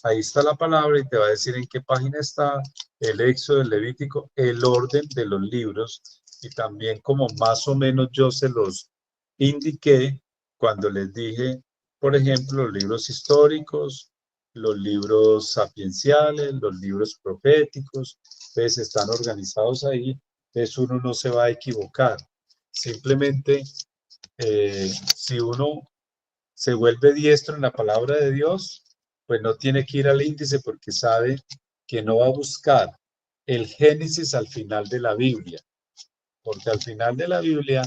Speaker 2: ahí está la palabra y te va a decir en qué página está, el Éxodo, el Levítico, el orden de los libros, y también como más o menos yo se los indiqué cuando les dije, por ejemplo, los libros históricos, los libros sapienciales, los libros proféticos, pues están organizados ahí, entonces uno no se va a equivocar. Simplemente, si uno se vuelve diestro en la palabra de Dios, pues no tiene que ir al índice porque sabe que no va a buscar el Génesis al final de la Biblia, porque al final de la Biblia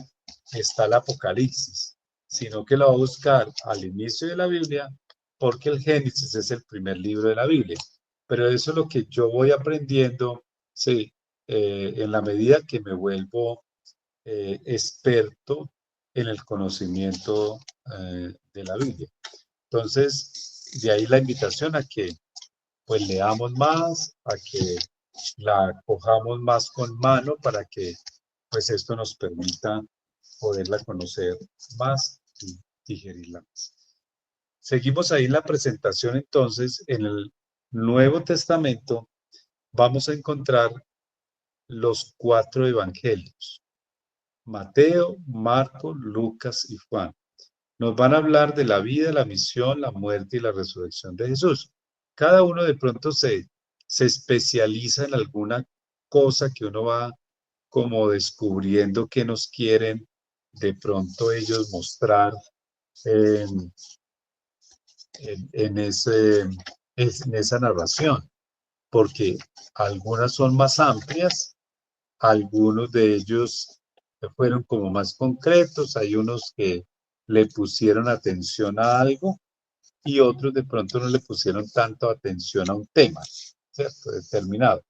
Speaker 2: está el Apocalipsis, sino que lo va a buscar al inicio de la Biblia porque el Génesis es el primer libro de la Biblia. Pero eso es lo que yo voy aprendiendo, sí, en la medida que me vuelvo experto en el conocimiento de la Biblia. Entonces, de ahí la invitación a que pues leamos más, a que la cojamos más con mano para que pues esto nos permita poderla conocer más y digerirla más. Seguimos ahí en la presentación entonces, en el Nuevo Testamento vamos a encontrar los 4 evangelios: Mateo, Marcos, Lucas y Juan. Nos van a hablar de la vida, la misión, la muerte y la resurrección de Jesús. Cada uno de pronto se especializa en alguna cosa que uno va como descubriendo que nos quieren de pronto ellos mostrar en esa narración, porque algunas son más amplias, algunos de ellos fueron como más concretos, hay unos que le pusieron atención a algo y otros de pronto no le pusieron tanto atención a un tema, ¿cierto? Determinado.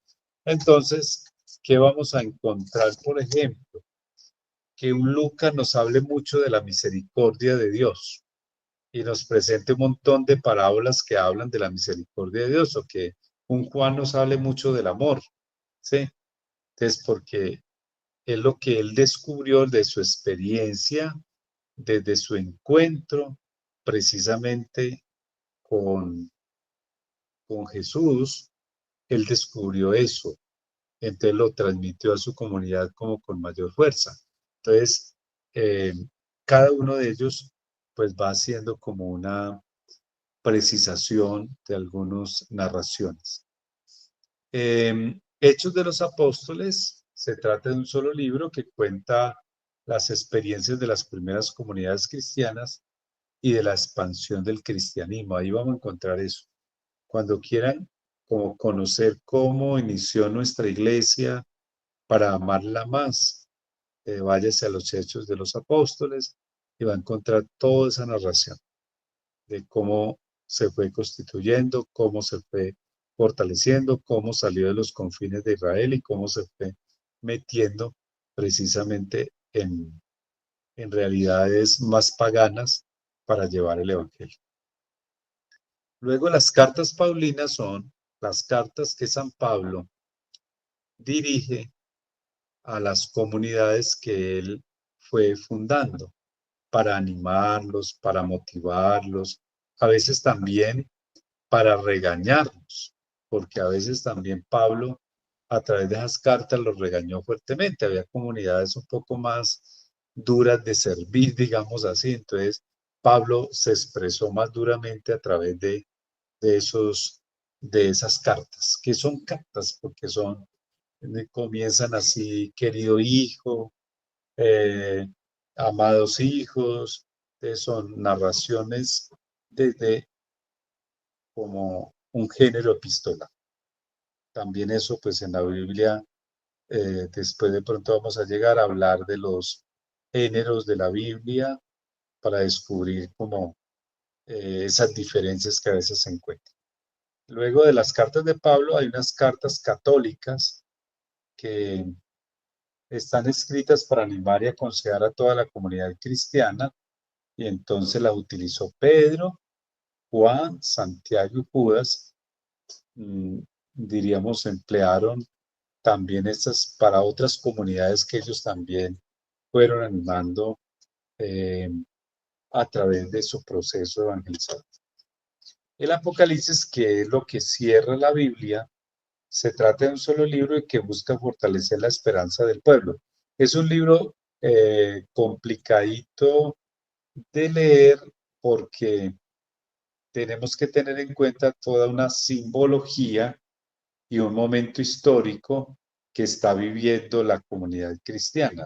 Speaker 2: Entonces, ¿qué vamos a encontrar? Por ejemplo, que un Lucas nos hable mucho de la misericordia de Dios y nos presente un montón de parábolas que hablan de la misericordia de Dios, o que un Juan nos hable mucho del amor, ¿sí? Entonces, porque es lo que él descubrió de su experiencia, desde su encuentro precisamente con Jesús, él descubrió eso, entonces lo transmitió a su comunidad como con mayor fuerza. Entonces, cada uno de ellos pues va haciendo como una precisación de algunas narraciones. Hechos de los Apóstoles, se trata de un solo libro que cuenta las experiencias de las primeras comunidades cristianas y de la expansión del cristianismo. Ahí vamos a encontrar eso. Cuando quieran como conocer cómo inició nuestra iglesia para amarla más, váyase a los Hechos de los Apóstoles y va a encontrar toda esa narración de cómo se fue constituyendo, cómo se fue fortaleciendo, cómo salió de los confines de Israel y cómo se fue metiendo precisamente en realidades más paganas para llevar el Evangelio. Luego las cartas paulinas son las cartas que San Pablo dirige a las comunidades que él fue fundando para animarlos, para motivarlos, a veces también para regañarlos, porque a veces también Pablo a través de esas cartas los regañó fuertemente. Había comunidades un poco más duras de servir, digamos así. Entonces, Pablo se expresó más duramente a través de esas cartas, que son cartas porque comienzan así, querido hijo, amados hijos, son narraciones desde como un género epistolar. También eso, pues en la Biblia, después de pronto vamos a llegar a hablar de los géneros de la Biblia para descubrir como esas diferencias que a veces se encuentran. Luego de las cartas de Pablo hay unas cartas católicas que están escritas para animar y aconsejar a toda la comunidad cristiana, y entonces las utilizó Pedro, Juan, Santiago y Judas. Diríamos, emplearon también estas para otras comunidades que ellos también fueron animando a través de su proceso evangelizador. El Apocalipsis, que es lo que cierra la Biblia, se trata de un solo libro y que busca fortalecer la esperanza del pueblo. Es un libro complicadito de leer porque tenemos que tener en cuenta toda una simbología y un momento histórico que está viviendo la comunidad cristiana.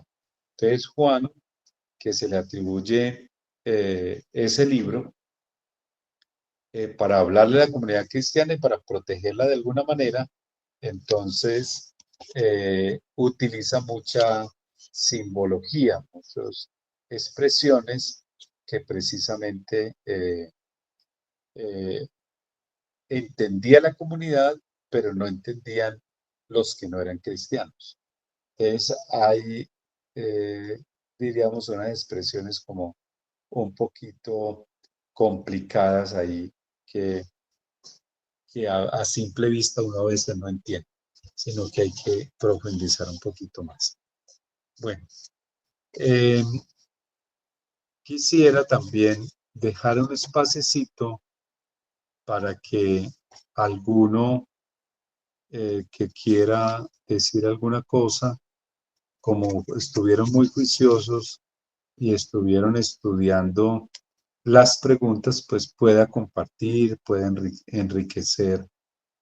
Speaker 2: Entonces, Juan, que se le atribuye ese libro para hablarle a la comunidad cristiana y para protegerla de alguna manera, entonces utiliza mucha simbología, muchas expresiones que precisamente entendía la comunidad, pero no entendían los que no eran cristianos. Entonces hay, diríamos, unas expresiones como un poquito complicadas ahí que a simple vista uno a veces no entiende, sino que hay que profundizar un poquito más. Bueno, quisiera también dejar un espacecito para que alguno que quiera decir alguna cosa, como estuvieron muy juiciosos y estuvieron estudiando las preguntas, pues pueda compartir, pueda enriquecer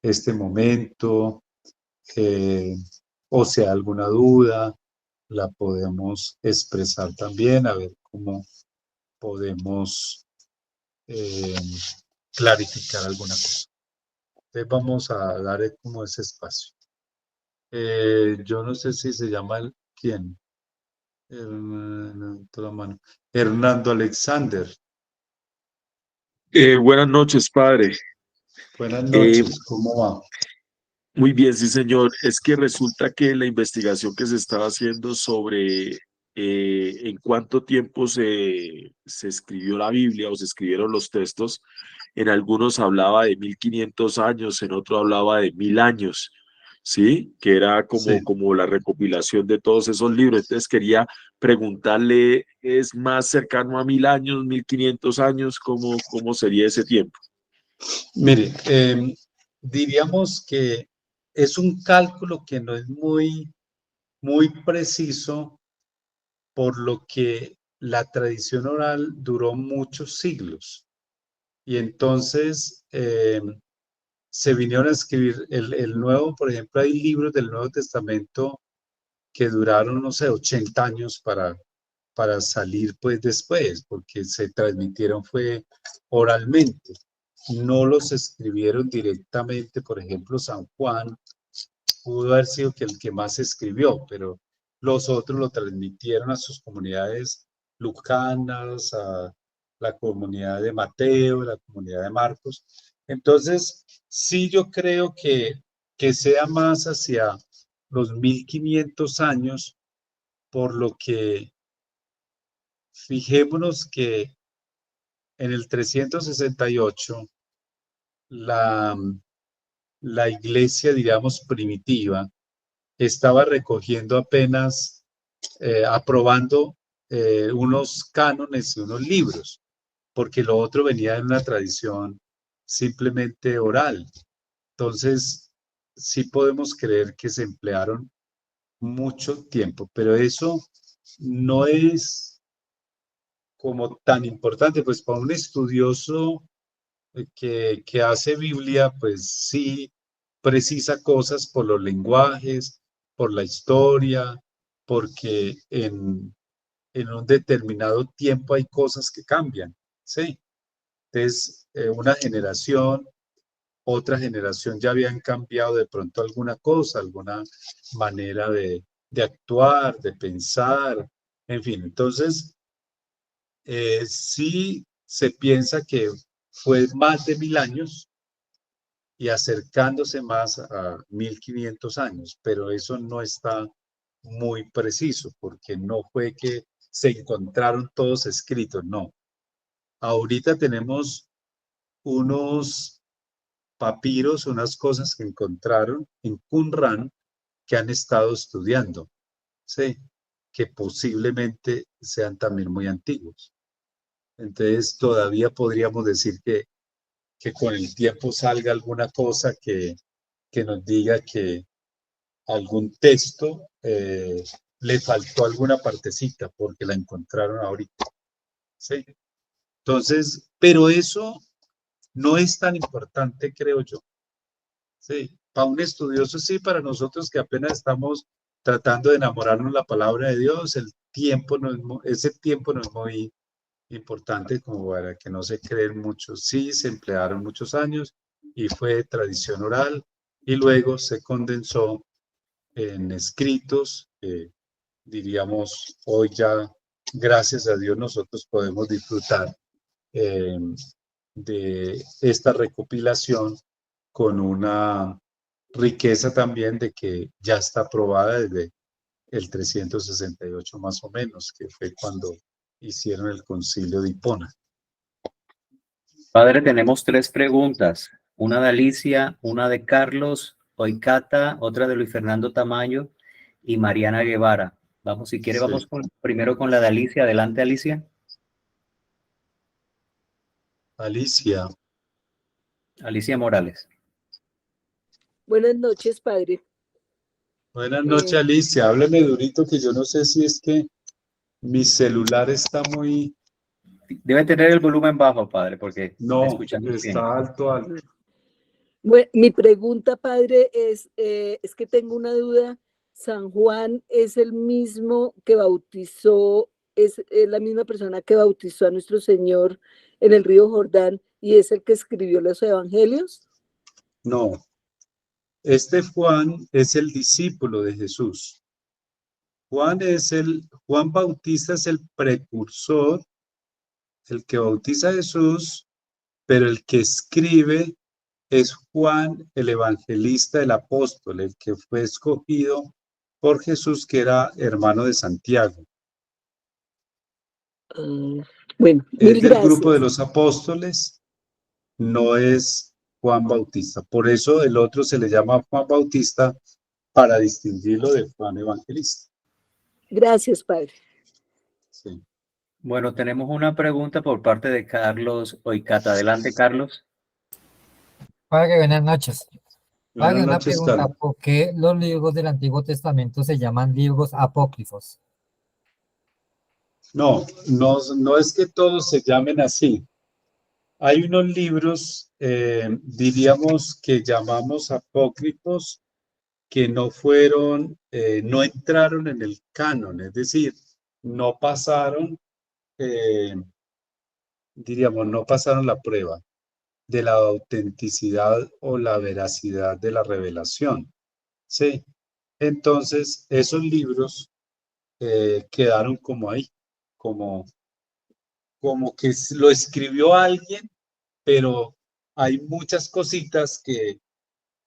Speaker 2: este momento, o sea, alguna duda, la podemos expresar también, a ver cómo podemos clarificar alguna cosa. Entonces vamos a dar como ese espacio. Yo no sé si se llama ¿quién? Hernando Alexander.
Speaker 4: Buenas noches, padre.
Speaker 2: Buenas noches, ¿cómo va?
Speaker 4: Muy bien, sí, señor. Es que resulta que la investigación que se estaba haciendo sobre en cuánto tiempo se escribió la Biblia o se escribieron los textos, en algunos hablaba de 1500 años, en otros hablaba de 1000 años, ¿sí? Que era
Speaker 2: Sí.
Speaker 4: como la recopilación de todos esos libros. Entonces quería preguntarle, ¿es más cercano a 1000 años, 1500 años? ¿Cómo sería ese tiempo?
Speaker 2: Mire, diríamos que es un cálculo que no es muy preciso, por lo que la tradición oral duró muchos siglos. Y entonces se vinieron a escribir el nuevo, por ejemplo, hay libros del Nuevo Testamento que duraron, no sé, 80 años para salir pues después, porque se transmitieron fue oralmente. No los escribieron directamente, por ejemplo, San Juan pudo haber sido que el que más escribió, pero los otros lo transmitieron a sus comunidades lucanas, a la comunidad de Mateo, la comunidad de Marcos. Entonces, sí, yo creo que sea más hacia los 1500 años, por lo que fijémonos que en el 368 la iglesia, digamos, primitiva, estaba recogiendo apenas, aprobando unos cánones y unos libros, porque lo otro venía de una tradición simplemente oral. Entonces, sí podemos creer que se emplearon mucho tiempo, pero eso no es como tan importante, pues para un estudioso que hace Biblia, pues sí precisa cosas por los lenguajes, por la historia, porque en un determinado tiempo hay cosas que cambian, ¿sí? Entonces, una generación, otra generación ya habían cambiado de pronto alguna cosa, alguna manera de actuar, de pensar, en fin. Entonces, sí se piensa que fue más de 1000 años y acercándose más a 1500 años, pero eso no está muy preciso porque no fue que se encontraron todos escritos, no. Ahorita tenemos unos papiros, unas cosas que encontraron en Qumran que han estado estudiando, ¿sí? Que posiblemente sean también muy antiguos. Entonces, todavía podríamos decir que con el tiempo salga alguna cosa que nos diga que algún texto le faltó alguna partecita porque la encontraron ahorita. ¿Sí? Entonces, pero eso no es tan importante, creo yo. Sí, para un estudioso sí, para nosotros que apenas estamos tratando de enamorarnos de la palabra de Dios, el tiempo no es, ese tiempo no es muy importante como para que no se creen muchos. Sí, se emplearon muchos años y fue tradición oral y luego se condensó en escritos. Diríamos, hoy ya, gracias a Dios, nosotros podemos disfrutar de esta recopilación con una riqueza también de que ya está aprobada desde el 368 más o menos, que fue cuando hicieron el concilio de Hipona.
Speaker 1: Padre, tenemos 3 preguntas. Una de Alicia, una de Carlos Oicata, otra de Luis Fernando Tamayo y Mariana Guevara. Vamos, si quiere,
Speaker 2: Sí.
Speaker 1: vamos primero con la de Alicia. Adelante, Alicia.
Speaker 2: Alicia,
Speaker 1: Alicia Morales.
Speaker 5: Buenas noches, padre.
Speaker 2: buenas noches, Alicia. Hábleme durito que yo no sé si es que mi celular está muy...
Speaker 1: Debe tener el volumen bajo, padre, porque
Speaker 2: No,
Speaker 1: escuchamos bien.
Speaker 2: está alto, alto.
Speaker 5: Bueno, mi pregunta, padre, es que tengo una duda. ¿San Juan es el mismo que bautizó, es la misma persona que bautizó a nuestro Señor en el río Jordán y es el que escribió los evangelios?
Speaker 2: No, este Juan es el discípulo de Jesús. Juan Bautista es el precursor, el que bautiza a Jesús, pero el que escribe es Juan, el evangelista, el apóstol, el que fue escogido por Jesús, que era hermano de Santiago.
Speaker 5: Bueno,
Speaker 2: Es
Speaker 5: mil
Speaker 2: del grupo de
Speaker 5: gracias.
Speaker 2: los apóstoles, no es Juan Bautista. Por eso el otro se le llama Juan Bautista para distinguirlo de Juan Evangelista.
Speaker 5: Gracias, padre.
Speaker 2: Sí.
Speaker 1: Bueno, tenemos una pregunta por parte de Carlos Oicata. Adelante, Carlos.
Speaker 6: Padre, buenas noches. Padre,
Speaker 2: Buenas
Speaker 6: una
Speaker 2: noches,
Speaker 6: pregunta,
Speaker 2: Carlos.
Speaker 6: ¿por qué los libros del Antiguo Testamento se llaman libros apócrifos?
Speaker 2: No, no es que todos se llamen así. Hay unos libros, diríamos que llamamos apócrifos, que no fueron, no entraron en el canon, es decir, no pasaron, diríamos, no pasaron la prueba de la autenticidad o la veracidad de la revelación. Sí. Entonces, esos libros quedaron como ahí, como que lo escribió alguien, pero hay muchas cositas que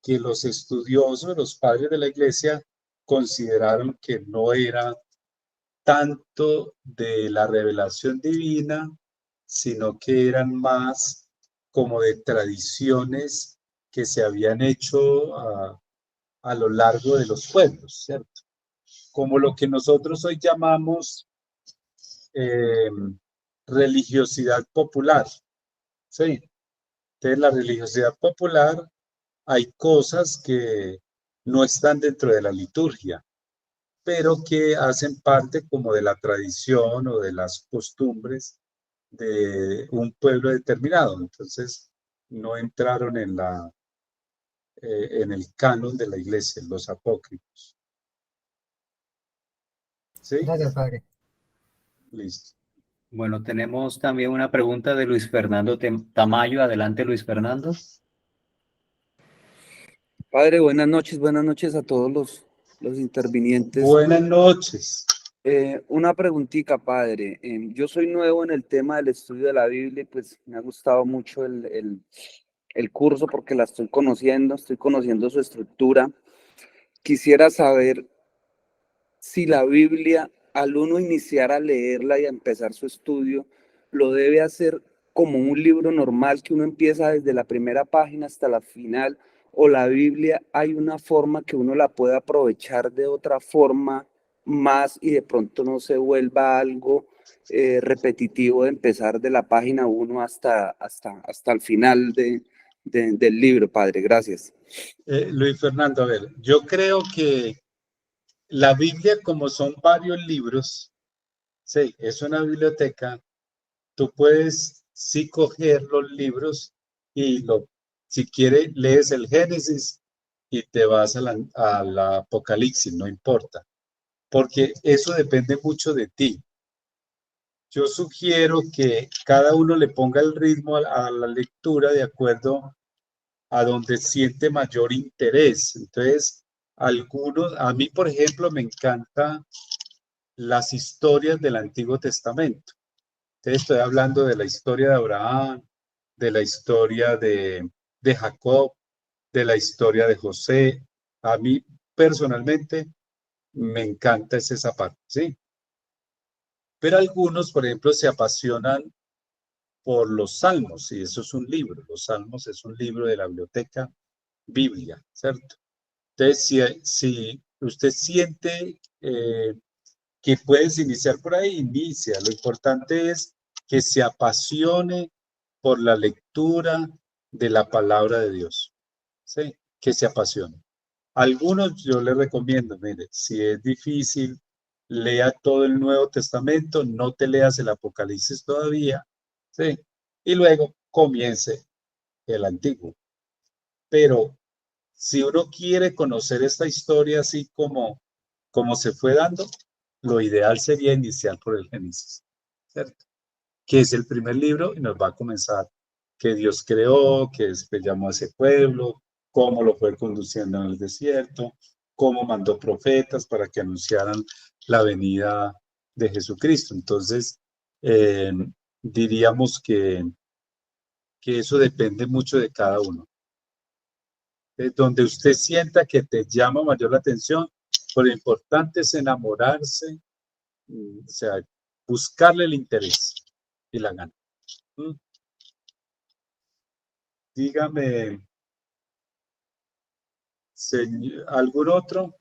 Speaker 2: los estudiosos, los padres de la iglesia, consideraron que no era tanto de la revelación divina, sino que eran más como de tradiciones que se habían hecho a lo largo de los pueblos, ¿cierto? Como lo que nosotros hoy llamamos religiosidad popular, ¿sí? Entonces, la religiosidad popular, hay cosas que no están dentro de la liturgia, pero que hacen parte como de la tradición o de las costumbres de un pueblo determinado. Entonces, no entraron en el canon de la iglesia, los apócrifos. ¿Sí?
Speaker 6: Gracias, padre.
Speaker 2: Listo.
Speaker 1: Bueno, tenemos también una pregunta de Luis Fernando Tamayo. Adelante, Luis Fernando.
Speaker 7: Padre, buenas noches a todos los intervinientes.
Speaker 2: Buenas noches.
Speaker 7: Una preguntita, padre. Yo soy nuevo en el tema del estudio de la Biblia y pues me ha gustado mucho el curso porque la estoy conociendo su estructura. Quisiera saber si la Biblia, al uno iniciar a leerla y a empezar su estudio, lo debe hacer como un libro normal que uno empieza desde la primera página hasta la final, o la Biblia hay una forma que uno la puede aprovechar de otra forma más y de pronto no se vuelva algo repetitivo de empezar de la página 1 hasta el final del libro, padre. Gracias.
Speaker 2: Luis Fernando, a ver, yo creo que la Biblia, como son varios libros, sí, es una biblioteca, tú puedes sí coger los libros y si quieres lees el Génesis y te vas al Apocalipsis, no importa, porque eso depende mucho de ti. Yo sugiero que cada uno le ponga el ritmo a la lectura de acuerdo a donde siente mayor interés. Entonces, a mí, por ejemplo, me encantan las historias del Antiguo Testamento. Entonces, estoy hablando de la historia de Abraham, de la historia de Jacob, de la historia de José. A mí, personalmente, me encanta esa parte, ¿sí? Pero algunos, por ejemplo, se apasionan por los salmos, y eso es un libro. Los salmos es un libro de la biblioteca Biblia, ¿cierto? Entonces, si usted siente que puedes iniciar por ahí, inicia. Lo importante es que se apasione por la lectura de la palabra de Dios, ¿sí? Que se apasione. Algunos yo les recomiendo, mire, si es difícil, lea todo el Nuevo Testamento, no te leas el Apocalipsis todavía, ¿sí? Y luego comience el Antiguo. Pero si uno quiere conocer esta historia así como se fue dando, lo ideal sería iniciar por el Génesis, ¿cierto? Que es el primer libro y nos va a comenzar que Dios creó, que después llamó a ese pueblo, cómo lo fue conduciendo en el desierto, cómo mandó profetas para que anunciaran la venida de Jesucristo. Entonces, diríamos que eso depende mucho de cada uno. Donde usted sienta que te llama mayor la atención, pero lo importante es enamorarse, o sea, buscarle el interés y la gana. Dígame, ¿algún otro?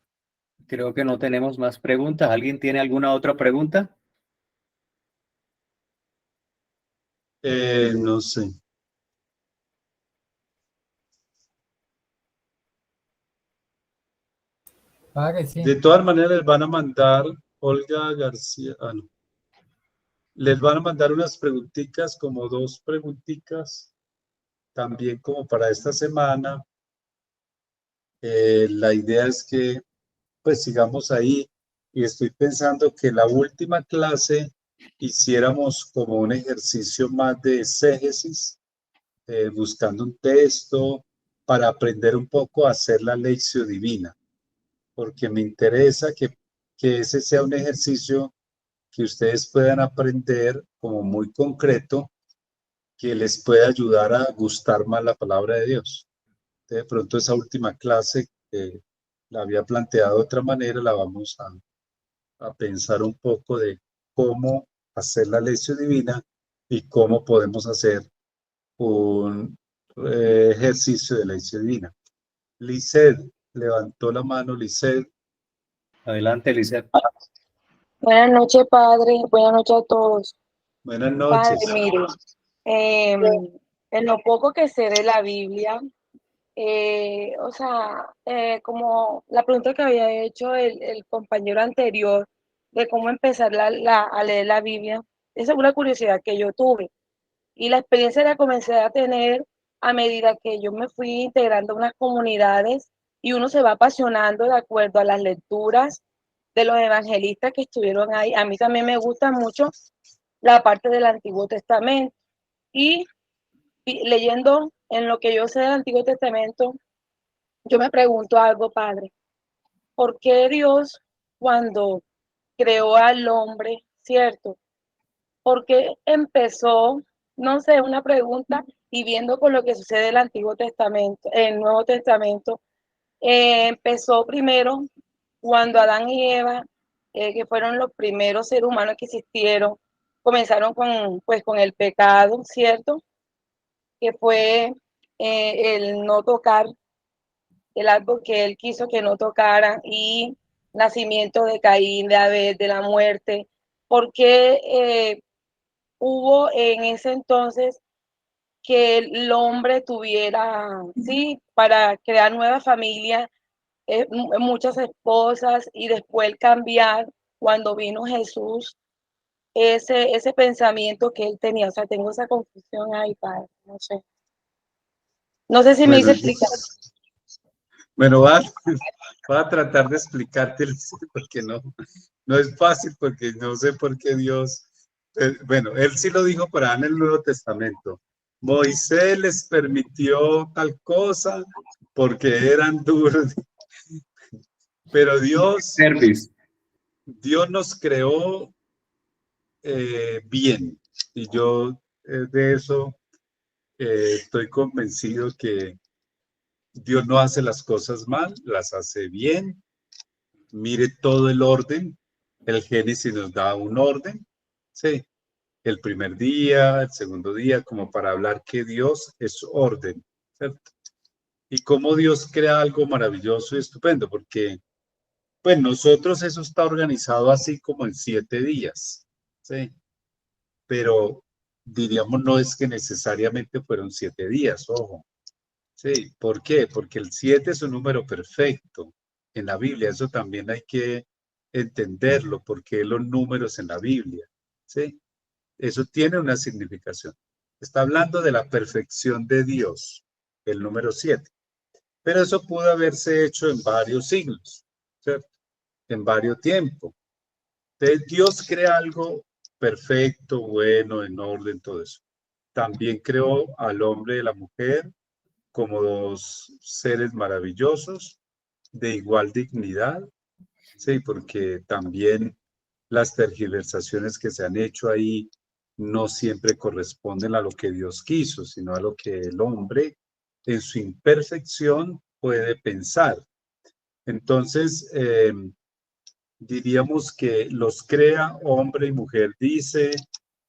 Speaker 1: Creo que no tenemos más preguntas. ¿Alguien tiene alguna otra pregunta?
Speaker 2: No sé.
Speaker 6: Padre, sí.
Speaker 2: De todas maneras, les van a mandar, Olga García, no. Les van a mandar unas preguntitas, como 2 preguntitas, también como para esta semana. La idea es que pues sigamos ahí, y estoy pensando que la última clase hiciéramos como un ejercicio más de exégesis, buscando un texto para aprender un poco a hacer la lección divina, porque me interesa que ese sea un ejercicio que ustedes puedan aprender como muy concreto, que les pueda ayudar a gustar más la palabra de Dios. De pronto esa última clase la había planteado de otra manera, la vamos a pensar un poco de cómo hacer la lección divina y cómo podemos hacer un ejercicio de lección divina. Lisset levantó la mano. Lisset,
Speaker 1: Adelante, Lisset.
Speaker 8: Buenas noches, padre. Buenas noches a todos.
Speaker 2: buenas
Speaker 8: Padre,
Speaker 2: noches.
Speaker 8: mire, en lo poco que sé de la Biblia, como la pregunta que había hecho el compañero anterior de cómo empezar a leer la Biblia, esa es una curiosidad que yo tuve. Y la experiencia la comencé a tener a medida que yo me fui integrando a unas comunidades y uno se va apasionando de acuerdo a las lecturas de los evangelistas que estuvieron ahí. A mí también me gusta mucho la parte del Antiguo Testamento y leyendo en lo que yo sé del Antiguo Testamento, yo me pregunto algo, Padre. ¿Por qué Dios, cuando creó al hombre, cierto? ¿Por qué empezó, no sé, una pregunta, y viendo con lo que sucede en el Antiguo Testamento, en el Nuevo Testamento, empezó primero cuando Adán y Eva, que fueron los primeros seres humanos que existieron, comenzaron con el pecado, ¿cierto? Que fue el no tocar el árbol que él quiso que no tocara, y nacimiento de Caín, de Abel, de la muerte. Porque hubo en ese entonces que el hombre tuviera, sí, para crear nueva familia, muchas esposas, y después el cambiar cuando vino Jesús, ese pensamiento que él tenía? O sea, tengo esa confusión ahí, padre, no sé. No sé si me
Speaker 2: Bueno,
Speaker 8: hice explicar.
Speaker 2: bueno, va a tratar de explicarte, porque no es fácil, porque no sé por qué Dios, bueno, él sí lo dijo para en el Nuevo Testamento. Moisés les permitió tal cosa porque eran duros, pero Dios nos creó bien, y yo de eso estoy convencido que Dios no hace las cosas mal, las hace bien. Mire todo el orden. El Génesis nos da un orden, sí, el primer día, el segundo día, como para hablar que Dios es orden, ¿cierto? Y cómo Dios crea algo maravilloso y estupendo, porque pues nosotros eso está organizado así como en 7 días, sí, pero diríamos no es que necesariamente fueron 7 días, ojo, sí, ¿por qué? Porque el 7 es un número perfecto en la Biblia, eso también hay que entenderlo, porque los números en la Biblia, sí, eso tiene una significación. Está hablando de la perfección de Dios, el número 7. Pero eso pudo haberse hecho en varios siglos, ¿cierto? En varios tiempos. Entonces, Dios crea algo perfecto, bueno, en orden, todo eso. También creó al hombre y la mujer como 2 seres maravillosos, de igual dignidad, sí, porque también las tergiversaciones que se han hecho ahí no siempre corresponden a lo que Dios quiso, sino a lo que el hombre en su imperfección puede pensar. Entonces, diríamos que los crea hombre y mujer, dice,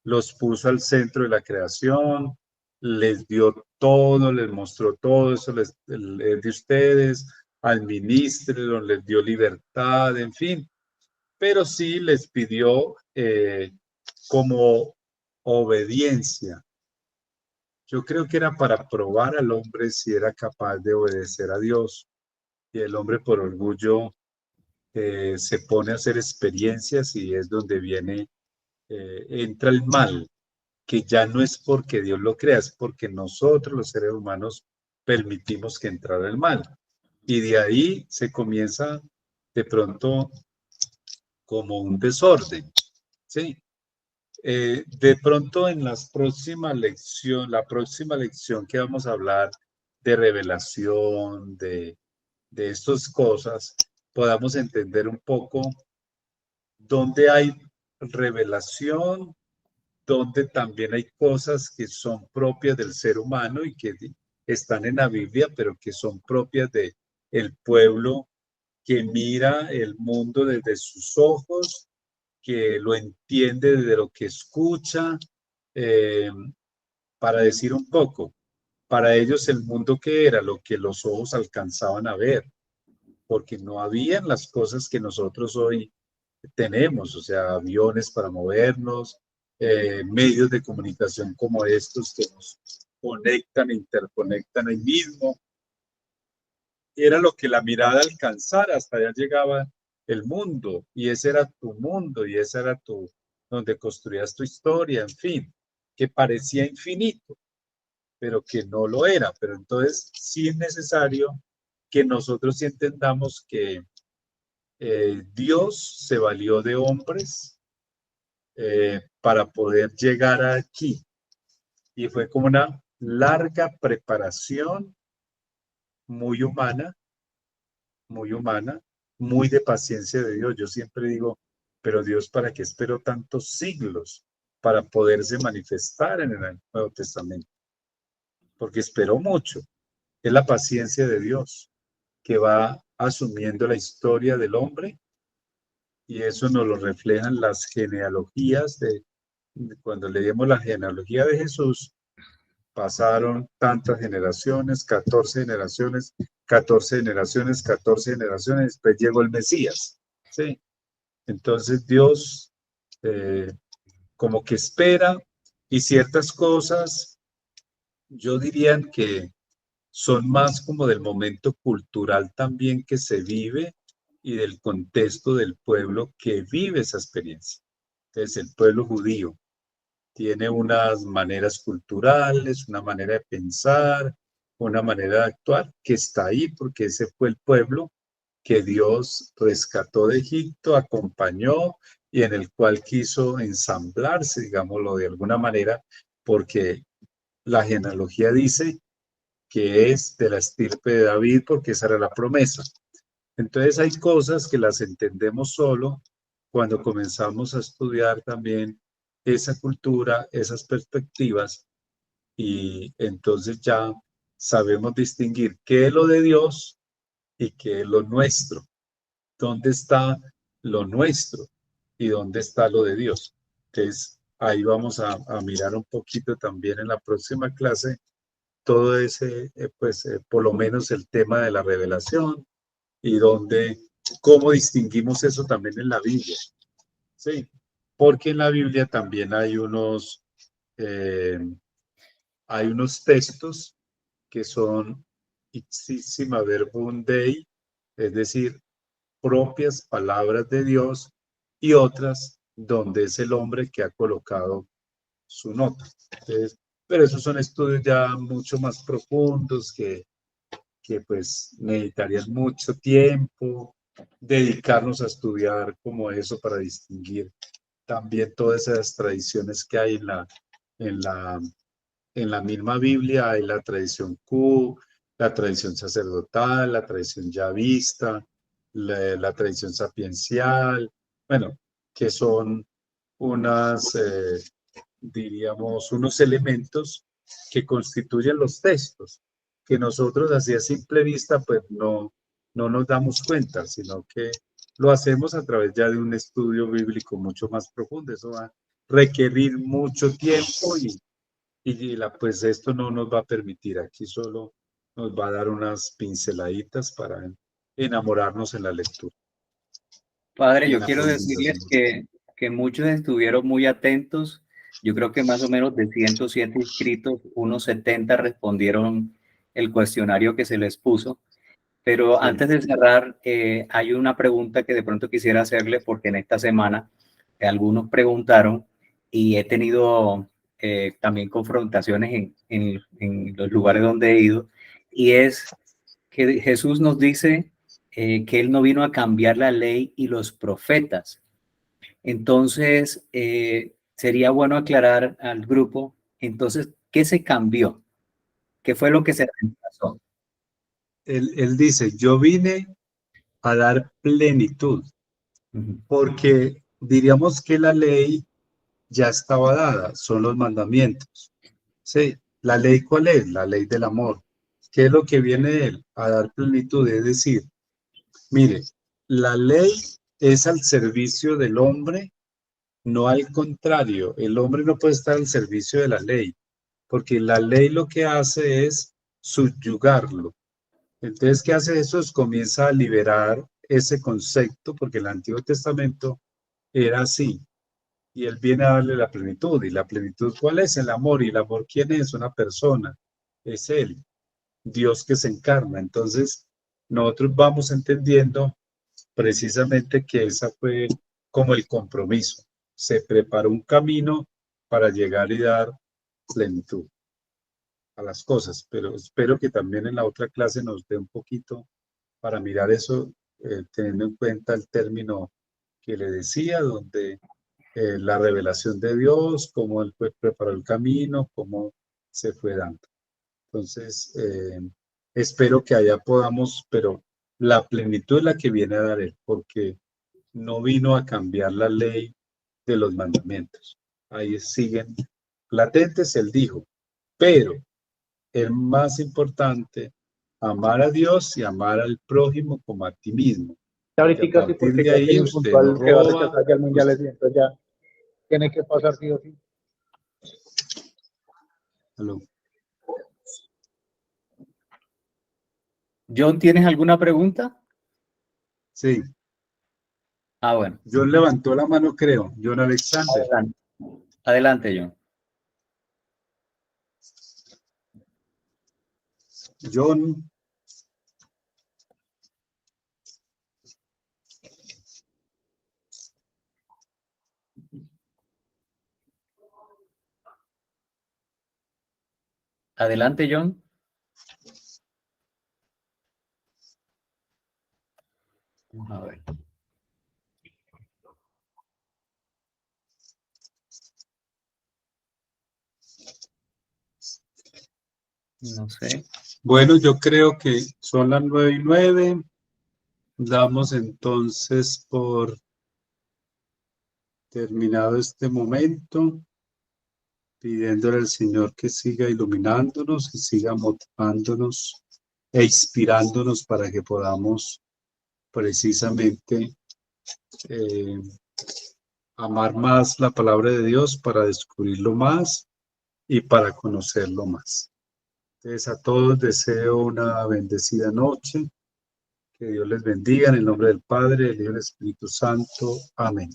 Speaker 2: los puso al centro de la creación, les dio todo, les mostró todo, eso es de ustedes, administren, les dio libertad, en fin, pero sí les pidió como obediencia. Yo creo que era para probar al hombre si era capaz de obedecer a Dios, y el hombre por orgullo se pone a hacer experiencias, y es donde entra el mal, que ya no es porque Dios lo crea, es porque nosotros los seres humanos permitimos que entrara el mal. Y de ahí se comienza de pronto como un desorden, ¿sí? De pronto en la próxima lección que vamos a hablar de revelación, de estas cosas, podamos entender un poco dónde hay revelación, donde también hay cosas que son propias del ser humano y que están en la Biblia, pero que son propias del pueblo que mira el mundo desde sus ojos que lo entiende desde lo que escucha. Para decir un poco, para ellos el mundo que era lo que los ojos alcanzaban a ver, porque no habían las cosas que nosotros hoy tenemos, o sea, aviones para movernos, medios de comunicación como estos que nos conectan e interconectan ahí mismo. Era lo que la mirada alcanzara, hasta allá llegaba el mundo, y ese era tu mundo, y ese era donde construías tu historia, en fin, que parecía infinito, pero que no lo era. Pero entonces sí es necesario que nosotros sí entendamos que Dios se valió de hombres para poder llegar aquí. Y fue como una larga preparación muy humana, muy de paciencia de Dios. Yo siempre digo, pero Dios, ¿para qué esperó tantos siglos para poderse manifestar en el Nuevo Testamento? Porque esperó mucho. Es la paciencia de Dios que va asumiendo la historia del hombre, y eso nos lo reflejan las genealogías cuando leemos la genealogía de Jesús. Pasaron tantas generaciones, 14 generaciones, 14 generaciones, 14 generaciones, después llegó el Mesías, ¿sí? Entonces Dios como que espera, y ciertas cosas yo diría que son más como del momento cultural también que se vive y del contexto del pueblo que vive esa experiencia. Entonces el pueblo judío tiene unas maneras culturales, una manera de pensar, una manera de actuar que está ahí porque ese fue el pueblo que Dios rescató de Egipto, acompañó y en el cual quiso ensamblarse, digámoslo de alguna manera, porque la genealogía dice que es de la estirpe de David, porque esa era la promesa. Entonces hay cosas que las entendemos solo cuando comenzamos a estudiar también esa cultura, esas perspectivas, y entonces ya sabemos distinguir qué es lo de Dios y qué es lo nuestro. ¿Dónde está lo nuestro y dónde está lo de Dios? Entonces ahí vamos a mirar un poquito también en la próxima clase todo ese, por lo menos el tema de la revelación y cómo distinguimos eso también en la Biblia. Sí, porque en la Biblia también hay unos textos que son ipsissima verbum Dei, es decir, propias palabras de Dios, y otras donde es el hombre que ha colocado su nota. Entonces, pero esos son estudios ya mucho más profundos que pues necesitarían mucho tiempo, dedicarnos a estudiar como eso para distinguir también todas esas tradiciones que hay en la misma Biblia. Hay la tradición Q, la tradición sacerdotal, la tradición yavista, la tradición sapiencial, bueno, que son diríamos, unos elementos que constituyen los textos, que nosotros así a simple vista pues no nos damos cuenta, sino que lo hacemos a través ya de un estudio bíblico mucho más profundo. Eso va a requerir mucho tiempo pues esto no nos va a permitir. Aquí solo nos va a dar unas pinceladitas para enamorarnos en la lectura.
Speaker 1: Padre,
Speaker 2: Y en
Speaker 1: yo
Speaker 2: la
Speaker 1: quiero decirles
Speaker 2: profundización.
Speaker 1: que muchos estuvieron muy atentos. Yo creo que más o menos de 107 inscritos, unos 70 respondieron el cuestionario que se les puso. Pero
Speaker 2: Sí.
Speaker 1: antes de cerrar, hay una pregunta que de pronto quisiera hacerle, porque en esta semana algunos preguntaron y he tenido también confrontaciones en los lugares donde he ido, y es que Jesús nos dice que Él no vino a cambiar la ley y los profetas. Entonces, sería bueno aclarar al grupo, entonces, ¿qué se cambió? ¿Qué fue lo que se reemplazó?
Speaker 2: Él dice, yo vine a dar plenitud, porque diríamos que la ley ya estaba dada, son los mandamientos. Sí, ¿la ley cuál es? La ley del amor. ¿Qué es lo que viene él? A dar plenitud, es decir, mire, la ley es al servicio del hombre No al contrario, el hombre no puede estar al servicio de la ley, porque la ley lo que hace es subyugarlo. Entonces, ¿qué hace eso? Comienza a liberar ese concepto, porque el Antiguo Testamento era así, y él viene a darle la plenitud. ¿Y la plenitud cuál es? El amor. ¿Y el amor quién es? Una persona. Es él, Dios que se encarna. Entonces, nosotros vamos entendiendo precisamente que esa fue como el compromiso. Se preparó un camino para llegar y dar plenitud a las cosas, pero espero que también en la otra clase nos dé un poquito para mirar eso, teniendo en cuenta el término que le decía, donde la revelación de Dios, cómo Él fue, preparó el camino, cómo se fue dando. Entonces, espero que allá podamos, pero la plenitud es la que viene a dar Él, porque no vino a cambiar la ley de los mandamientos. Ahí siguen latentes, Él dijo, pero el más importante, amar a Dios y amar al prójimo como a ti mismo.
Speaker 9: Ya
Speaker 2: Y a
Speaker 9: ahorita sí,
Speaker 2: partir
Speaker 9: porque
Speaker 2: de
Speaker 9: ya
Speaker 2: ahí
Speaker 9: tiene un
Speaker 2: usted no
Speaker 9: puntual que va a
Speaker 2: roba.
Speaker 9: rechazar ya el mundial, entonces ya tiene que pasar sí o sí.
Speaker 2: Aló.
Speaker 1: John, ¿tienes alguna pregunta?
Speaker 2: Sí,
Speaker 1: Ah, bueno.
Speaker 2: John levantó la mano, creo. John Alexander.
Speaker 1: Adelante, adelante, John.
Speaker 2: John.
Speaker 1: Adelante, John. A ver. No sé.
Speaker 2: Bueno, yo creo que son las 9:09. Damos entonces por terminado este momento, pidiéndole al Señor que siga iluminándonos, que siga motivándonos e inspirándonos para que podamos precisamente eh, amar más la palabra de Dios, para descubrirlo más y para conocerlo más. Entonces, a todos deseo una bendecida noche. Que Dios les bendiga en el nombre del Padre, del Hijo y del Espíritu Santo. Amén.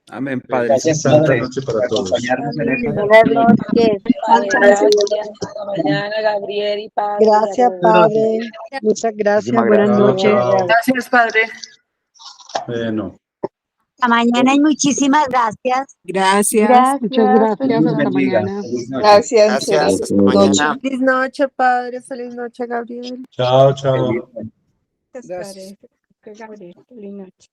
Speaker 7: Amén, Padre.
Speaker 2: Feliz y
Speaker 1: Gracias,
Speaker 2: santa
Speaker 1: Padre,
Speaker 2: noche para
Speaker 1: por
Speaker 2: todos.
Speaker 1: acompañarnos en esta
Speaker 3: Buenas
Speaker 1: noche.
Speaker 3: noches.
Speaker 8: Padre, gracias. Hasta mañana, Gabriel y Paz.
Speaker 3: Gracias, Padre. Muchas gracias.
Speaker 7: Muchísimas
Speaker 3: Buenas
Speaker 7: gracias.
Speaker 2: Chao,
Speaker 3: noches.
Speaker 2: chao.
Speaker 5: Gracias, Padre.
Speaker 2: Bueno.
Speaker 10: Hasta mañana y muchísimas gracias.
Speaker 3: Gracias. Muchas gracias.
Speaker 1: Dios los
Speaker 3: Hasta
Speaker 1: bendiga.
Speaker 3: mañana.
Speaker 1: Feliz noche.
Speaker 11: Gracias,
Speaker 12: Gracias,
Speaker 11: feliz
Speaker 12: hasta
Speaker 11: noche.
Speaker 12: mañana.
Speaker 3: Feliz noche, Padre. Feliz noche, Gabriel.
Speaker 2: Chao, chao.
Speaker 1: Feliz noche.
Speaker 3: Gracias, Gabriel. Feliz noche.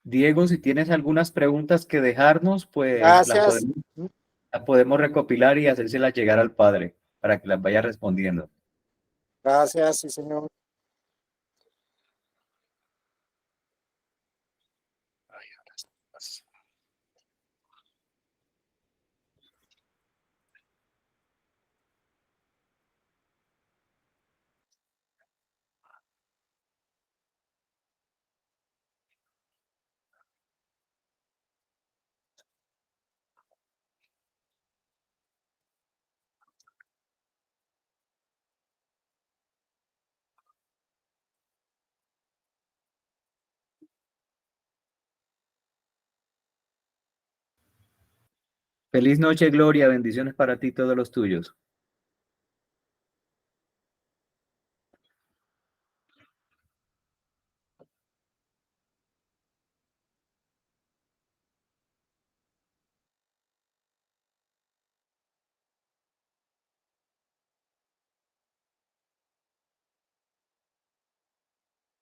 Speaker 1: Diego, si tienes algunas preguntas que dejarnos, pues
Speaker 12: Gracias.
Speaker 1: las podemos recopilar y hacérselas llegar al Padre para que las vaya respondiendo.
Speaker 12: Gracias, sí, señor.
Speaker 1: Feliz noche, Gloria. Bendiciones para ti y todos los tuyos.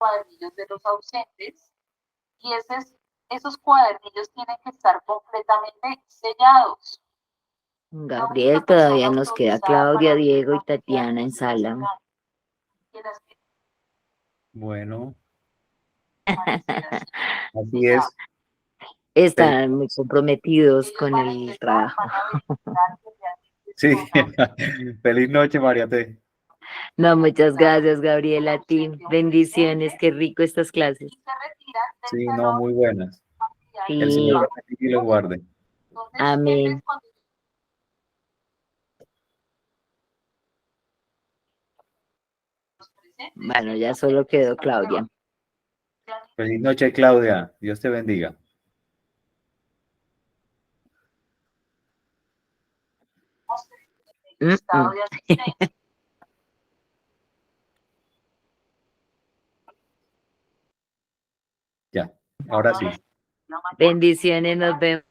Speaker 11: cuadernillos de los ausentes y esos cuadernillos tienen que estar completamente sellados.
Speaker 13: Gabriel, todavía nos queda Claudia, Diego y Tatiana en sala.
Speaker 1: Bueno, así es.
Speaker 13: Están muy comprometidos con el trabajo.
Speaker 1: Sí, feliz noche, María T.
Speaker 13: No, muchas gracias, Gabriel, a ti. Bendiciones, qué rico estas clases.
Speaker 1: Sí, no, muy buenas. El
Speaker 13: Sí,
Speaker 1: Señor los bendiga y los guarde.
Speaker 13: amén. Bueno, ya solo quedó Claudia.
Speaker 1: Feliz noche, Claudia. Dios te bendiga. Ya, ahora sí.
Speaker 13: Bendiciones, nos vemos.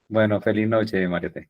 Speaker 1: Bueno, feliz noche, María T.